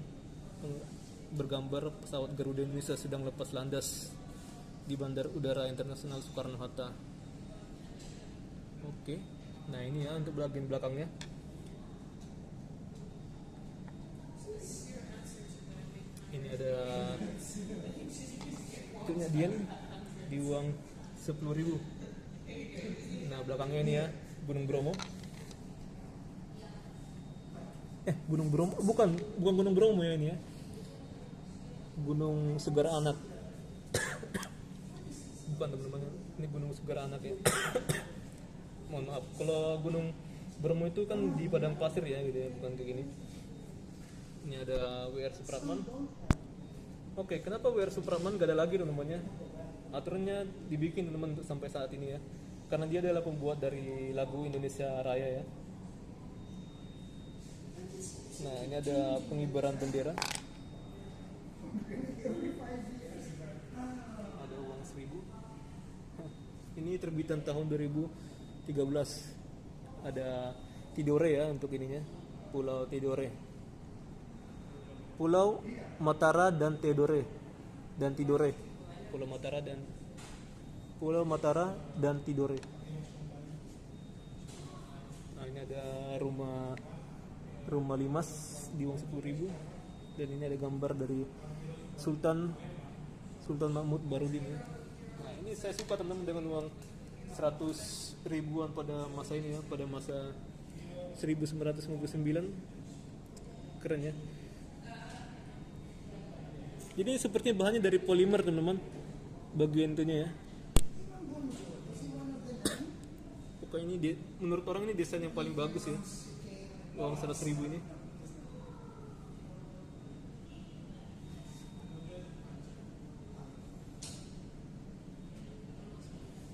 bergambar pesawat Garuda Indonesia sedang lepas landas di Bandar Udara Internasional Soekarno-Hatta. Oke. Nah, ini ya untuk bagian belakangnya. Ini ada itunya dia nih, di uang 10.000. Nah belakangnya ini ya Gunung Bromo. Gunung Bromo bukan Gunung Bromo ya ini ya. Gunung Segar Anak. Bukan teman-teman, ini Gunung Segar Anak ya. Mohon maaf, kalau Gunung Bromo itu kan di padang pasir ya gitu ya, bukan kayak gini. Ini ada WR Supratman. Oke, kenapa WR Supratman gak ada lagi teman-temannya? Aturannya dibikin teman-teman untuk sampai saat ini ya, karena dia adalah pembuat dari lagu Indonesia Raya ya. Nah ini ada pengibaran bendera. Ada uang 1.000. Ini terbitan tahun 2013. Ada Tidore ya untuk ininya, Pulau Tidore, Pulau Matara dan Tidore Pulau Matara dan Tidore. Nah ini ada rumah limas di uang 10.000, dan ini ada gambar dari Sultan Mahmud Barudin. Nah ini saya suka teman-teman dengan uang 100 ribuan pada masa ini ya, pada masa 1959. Keren ya. Jadi sepertinya bahannya dari polimer teman-teman, bagian itunya ya. Kok ini menurut orang ini desain yang paling bagus ya, uang 100.000 ini.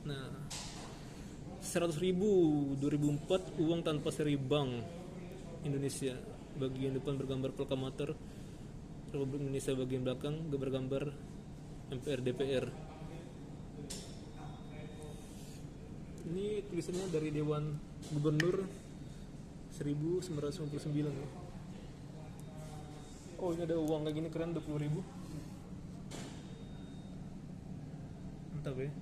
Nah, 100.000 2004 uang tanpa seri bank Indonesia. Bagian depan bergambar proklamator Republik Indonesia, bagian belakang bergambar MPR DPR. Ini tulisannya dari Dewan Gubernur 1999 ya. Oh, ini ada uang kayak gini keren, 20.000. Mantap ya.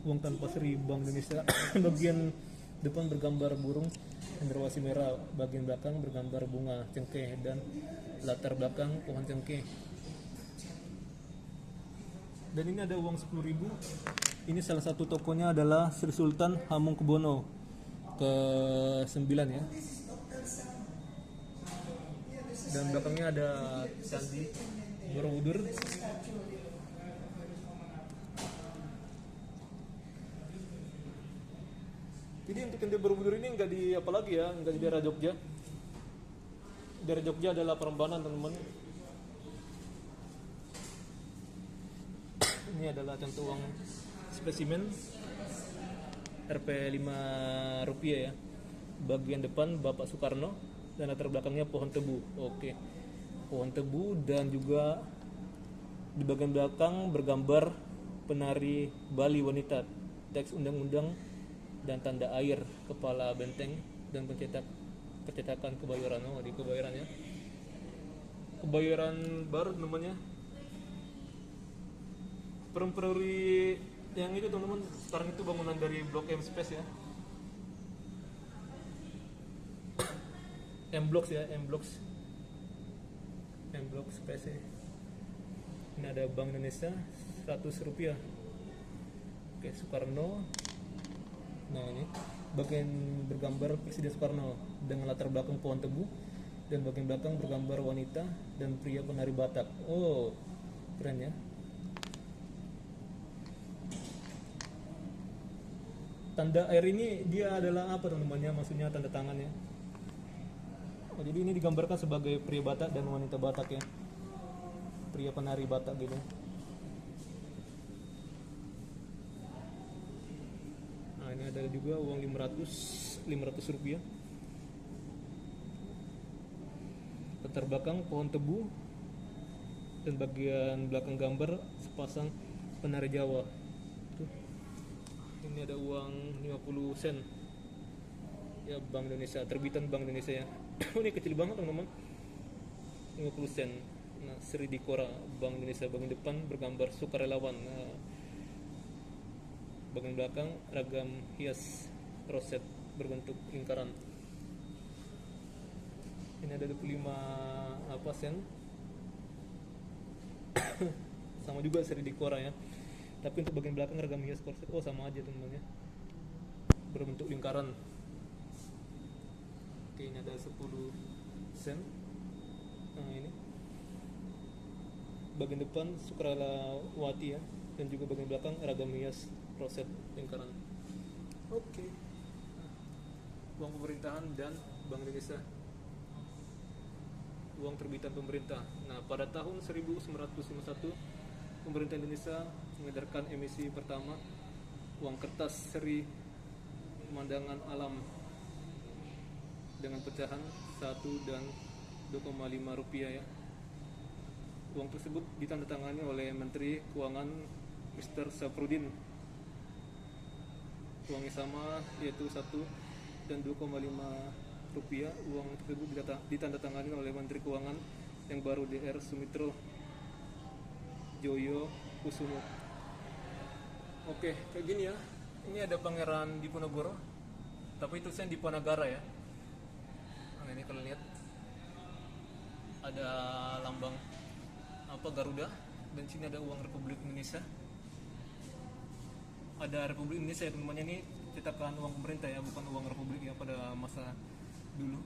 Uang tanpa seri Bank Indonesia. Bagian depan bergambar burung cendrawasih merah, bagian belakang bergambar bunga cengkeh dan latar belakang pohon cengkeh. Dan ini ada uang 10.000. Ini salah satu tokonya adalah Sri Sultan Hamengkubuwono ke-9 ya. Dan belakangnya ada Candi Borobudur. Jadi untuk Candi Borobudur ini nggak di apa lagi ya, nggak di daerah Jogja. Daerah Jogja adalah Prambanan, teman-teman. Ini adalah contoh uang spesimen Rp5 rupiah ya. Bagian depan Bapak Soekarno dan latar belakangnya pohon tebu. Oke, pohon tebu, dan juga di bagian belakang bergambar penari Bali wanita, teks undang-undang dan tanda air, kepala benteng, dan percetakan Kebayoran. Oh, di Kebayoran ya. Kebayoran Baru namanya. Peremperi yang itu teman-teman, sekarang itu bangunan dari Blok M Space ya. M Blocks ya, M Blocks Space ya. Ini ada Bank Indonesia, 100 rupiah. Oke, Soekarno. Nah, ini bagian bergambar Presiden Soekarno dengan latar belakang pohon tebu, dan bagian belakang bergambar wanita dan pria penari Batak. Oh, keren ya. Tanda air ini dia adalah apa teman-temannya? Maksudnya tanda tangannya. Oh, jadi ini digambarkan sebagai pria Batak dan wanita Batak ya. Pria penari Batak gitu. Nah, ini ada juga uang 500 rupiah. Latar belakang pohon tebu, dan bagian belakang gambar sepasang penari Jawa. Tuh. Ini ada uang 50 sen ya, Bank Indonesia, terbitan Bank Indonesia ya. Ini kecil banget teman-teman, 50 sen. Nah, Sri Dikora Bank Indonesia, bagian depan bergambar sukarelawan. Nah, bagian belakang ragam hias roset berbentuk lingkaran. Ini ada 25 sen. Sama juga Sri Dikora ya. Tapi untuk bagian belakang ragam hias korset, oh sama aja teman-teman ya, berbentuk lingkaran. Oke, ini ada 10 sen. Nah, ini bagian depan Sukarelawati ya, dan juga bagian belakang ragam hias roset lingkaran. Oke. Uang pemerintahan dan Bank Indonesia, uang terbitan pemerintah. Nah, pada tahun 1951 pemerintah Indonesia mengedarkan emisi pertama uang kertas seri pemandangan alam dengan pecahan 1 dan 2,5 rupiah ya. Uang tersebut ditandatangani oleh Menteri Keuangan Mr. Safrudin. Uangnya sama, yaitu 1 dan 2,5 rupiah. Uang tersebut ditandatangani oleh Menteri Keuangan yang baru, Dr. Sumitro Joyo Kusumo. Oke, kayak gini ya. Ini ada Pangeran Diponegoro, tapi itu saya Diponegara ya. Nah, ini kalian lihat ada lambang apa, Garuda, dan sini ada uang Republik Indonesia. Ada Republik Indonesia ya teman-teman, ini cetakan uang pemerintah ya, bukan uang Republik ya pada masa dulu.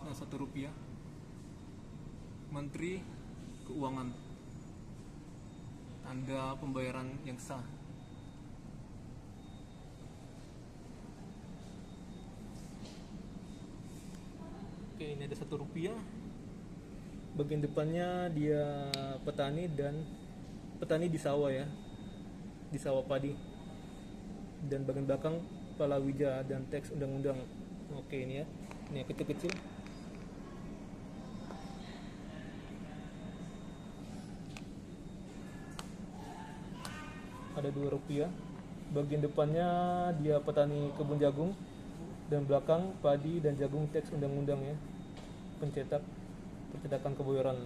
Nah, 1 rupiah. Menteri Keuangan. tanda pembayaran yang sah. Oke, ini ada Rp1. Bagian depannya dia petani di sawah ya, di sawah padi. Dan bagian belakang palawija dan teks undang-undang. Oke, ini ya, ini yang kecil-kecil. Ada Rp2. Bagian depannya dia petani kebun jagung, dan belakang padi dan jagung teks undang-undang ya, percetakan kebayoran.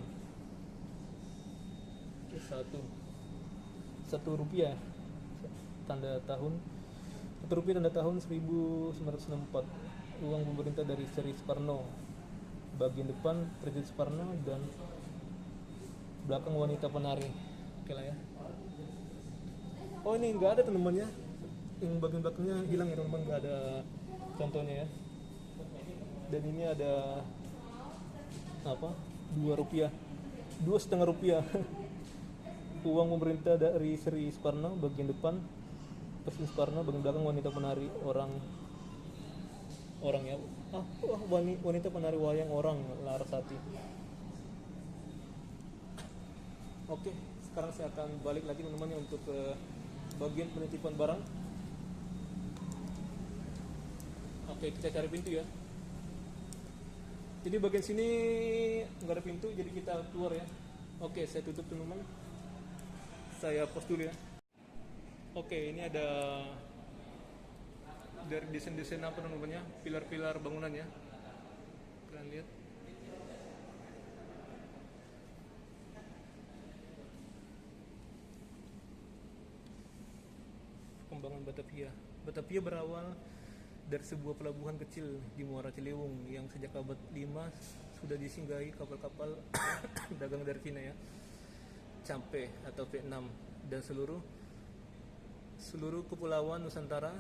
Satu rupiah tanda tahun Rp1 1964, uang pemerintah dari seri Soekarno. Bagian depan Presiden Soekarno dan belakang wanita penari. Oke lah ya. Oh, ini nggak ada teman-teman ya, yang bagian belakangnya hilang ya teman-teman, nggak ada contohnya ya. Dan ini ada apa, Rp2, Rp2,5 uang pemerintah dari Sri Soekarno. Bagian depan Presiden Soekarno, bagian belakang wanita penari orang ya, wanita penari wayang orang Larasati. Oke, sekarang saya akan balik lagi teman-teman untuk bagian penitipan barang. Oke, kita cari pintu ya. Jadi bagian sini nggak ada pintu, jadi kita keluar ya. Oke, saya tutup teman-teman. Saya pause dulu ya. Oke, ini ada dari desain-desain apa namanya, pilar-pilar bangunan ya. Kalian lihat. Perkembangan Batavia. Batavia berawal dari sebuah pelabuhan kecil di Muara Ciliwung yang sejak abad 5 sudah disinggahi kapal-kapal dagang dari Cina ya, Campe atau Vietnam, dan seluruh kepulauan Nusantara.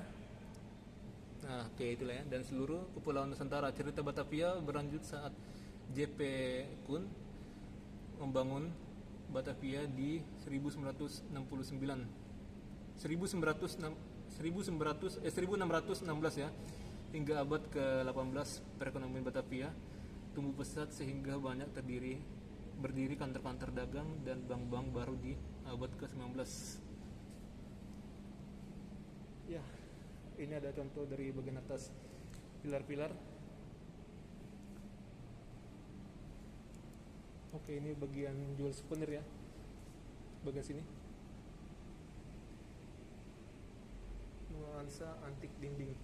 Nah, kayak itulah ya, dan seluruh kepulauan Nusantara. Cerita Batavia berlanjut saat J.P. Kuhn membangun Batavia di 1616 ya, hingga abad ke-18 perekonomian Batavia tumbuh pesat sehingga banyak berdiri kantor-kantor dagang dan bank-bank baru di abad ke-19. Ya, ini ada contoh dari bagian atas pilar-pilar. Oke, ini bagian jual souvenir ya, bagian sini. Nuansa antik dinding.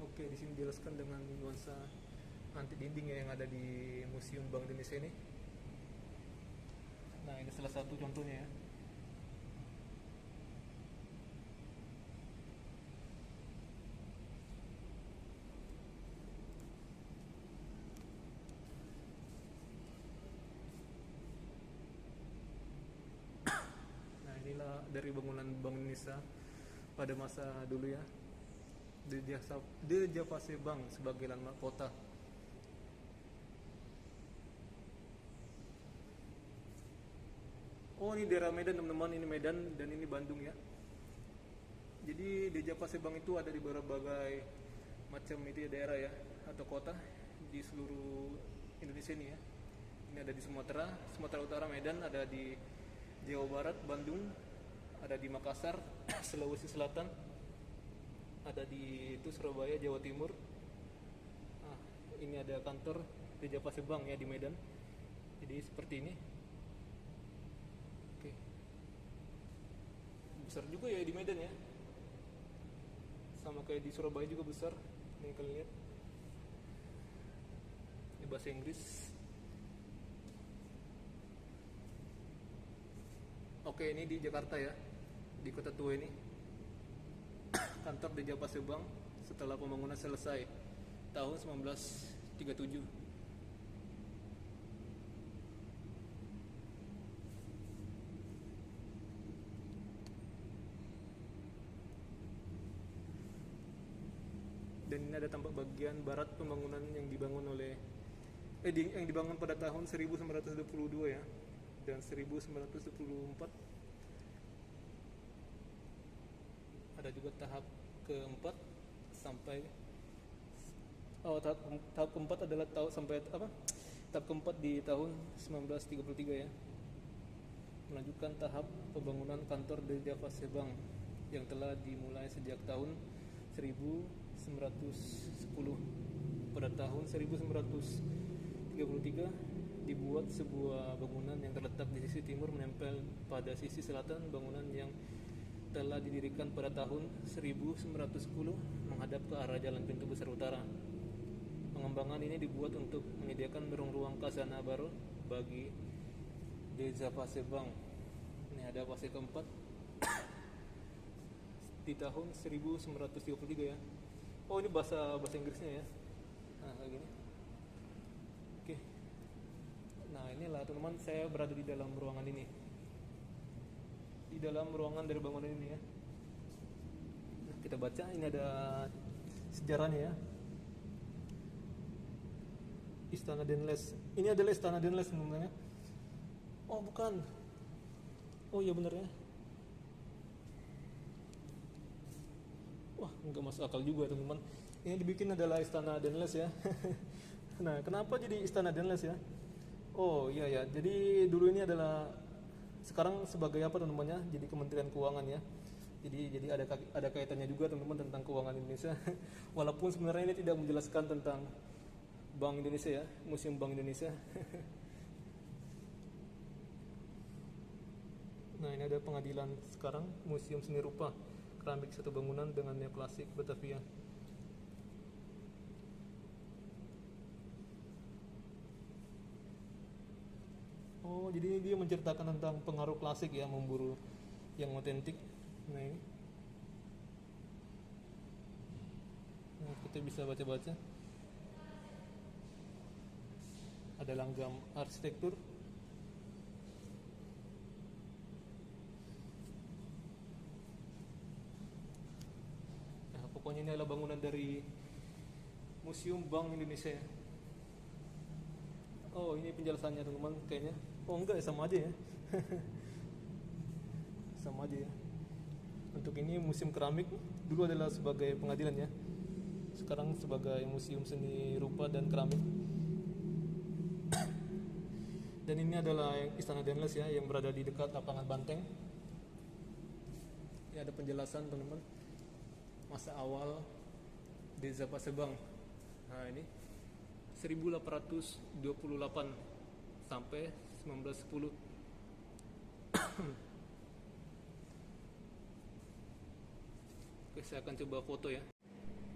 Oke, di sini dijelaskan dengan nuansa antik dinding ya, yang ada di Museum Bank Indonesia ini. Nah, ini salah satu contohnya ya. Nah, inilah dari bangunan Bank Indonesia pada masa dulu ya, di Javase Bank sebagai landmark kota. Oh, ini daerah Medan teman-teman, ini Medan dan ini Bandung ya. Jadi di Javase Bank itu ada di berbagai macam itu ya, daerah ya atau kota di seluruh Indonesia ini ya. Ini ada di Sumatera Utara, Medan, ada di Jawa Barat, Bandung, ada di Makassar, Sulawesi Selatan, ada di itu Surabaya, Jawa Timur. Nah, ini ada kantor di Javase Bank ya di Medan. Jadi seperti ini. Oke. Besar juga ya di Medan ya. Sama kayak di Surabaya juga besar. Nih kalian lihat. Ini bahasa Inggris. Oke, ini di Jakarta ya, di kota tua ini. Kantor di Javase Bank setelah pembangunan selesai tahun 1937. Dan ini ada tampak bagian barat pembangunan yang dibangun yang dibangun pada tahun 1922 ya, dan 1924 Ada juga tahap keempat sampai tahap keempat adalah tahap keempat di tahun 1933 ya, melanjutkan tahap pembangunan kantor di Java Bank yang telah dimulai sejak tahun 1910. Pada tahun 1933 dibuat sebuah bangunan yang terletak di sisi timur menempel pada sisi selatan bangunan yang telah didirikan pada tahun 1910 menghadap ke arah jalan pintu besar utara. Pengembangan ini dibuat untuk menyediakan ruang-ruang khazanah baru bagi Desa Bank. Ini ada fase keempat di tahun 1933 ya. Oh, ini bahasa Inggrisnya ya. Nah, kayak gini. Oke. Nah, inilah teman-teman, saya berada di dalam ruangan ini. Di dalam ruangan dari bangunan ini ya. Nah, kita baca, ini ada sejarahnya ya. Istana Denles. Ini adalah Istana Denles teman-teman ya. Oh, bukan. Oh iya bener ya. Wah, nggak masuk akal juga teman-teman. Ini dibikin adalah Istana Denles ya. Nah, kenapa jadi Istana Denles ya? Oh iya ya. Jadi dulu ini adalah, sekarang sebagai apa teman-teman ya? Jadi Kementerian Keuangan ya. Jadi ada kaitannya juga teman-teman tentang keuangan Indonesia. Walaupun sebenarnya ini tidak menjelaskan tentang Bank Indonesia ya, Museum Bank Indonesia. Nah, ini ada pengadilan sekarang, Museum Seni Rupa Keramik Satu Bangunan dengan Neoklasik Batavia. Oh, jadi dia menceritakan tentang pengaruh klasik ya, memburu yang otentik. Nah, ini. Nah, kita bisa baca-baca. Ada langgam arsitektur. Nah, pokoknya ini adalah bangunan dari Museum Bank Indonesia. Oh, ini penjelasannya teman-teman kayaknya. Oh enggak, sama aja ya. Sama aja ya. Untuk ini museum keramik dulu adalah sebagai pengadilan ya. Sekarang sebagai museum seni rupa dan keramik. Dan ini adalah Istana Denles ya, yang berada di dekat lapangan Banteng. Ini ada penjelasan teman-teman masa awal Desa Pasebang. Nah, ini 1828 sampai 1910. Oke, saya akan coba foto ya.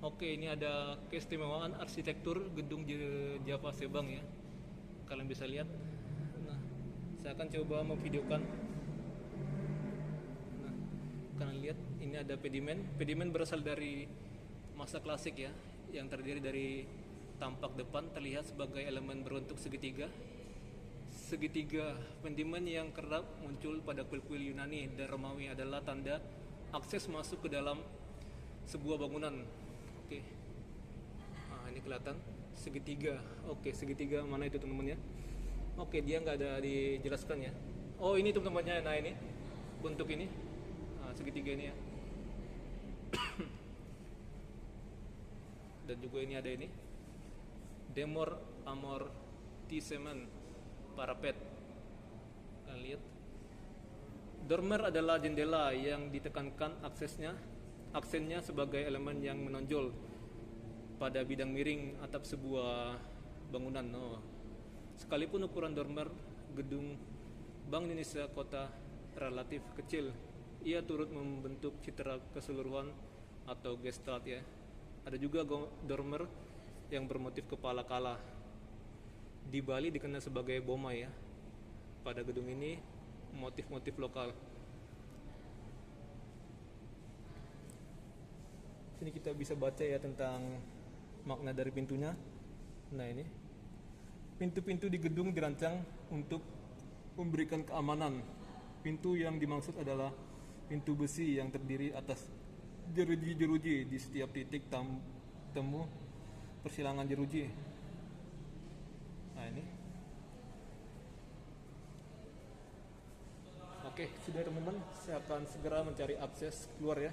Oke, ini ada keistimewaan arsitektur gedung Java Bank ya. Kalian bisa lihat. Nah, saya akan coba memvideokan. Nah, kalian lihat ini ada pedimen. Pedimen berasal dari masa klasik ya, yang terdiri dari tampak depan terlihat sebagai elemen berbentuk segitiga. Segitiga pedimen yang kerap muncul pada kuil-kuil Yunani dan Romawi adalah tanda akses masuk ke dalam sebuah bangunan. Oke. Nah, ini kelihatan segitiga. Oke, segitiga mana itu teman-teman ya? Oke, dia nggak ada dijelaskan ya. Oh, ini teman-temannya. Nah, ini bentuk ini. Nah, segitiga ini ya. Dan juga ini ada ini. Demor amortisement parapet. Kalian lihat. Dormer adalah jendela yang ditekankan aksennya sebagai elemen yang menonjol pada bidang miring atap sebuah bangunan. Oh. Sekalipun ukuran dormer gedung Bank Indonesia kota relatif kecil, ia turut membentuk citra keseluruhan atau gestalt ya. Ada juga dormer yang bermotif kepala kala. Di Bali dikenal sebagai boma ya. Pada gedung ini motif-motif lokal. Sini kita bisa baca ya tentang makna dari pintunya. Nah, ini pintu-pintu di gedung dirancang untuk memberikan keamanan. Pintu yang dimaksud adalah pintu besi yang terdiri atas jeruji-jeruji di setiap titik temu persilangan jeruji. Nah, ini. Oke, sudah teman-teman, saya akan segera mencari akses keluar ya.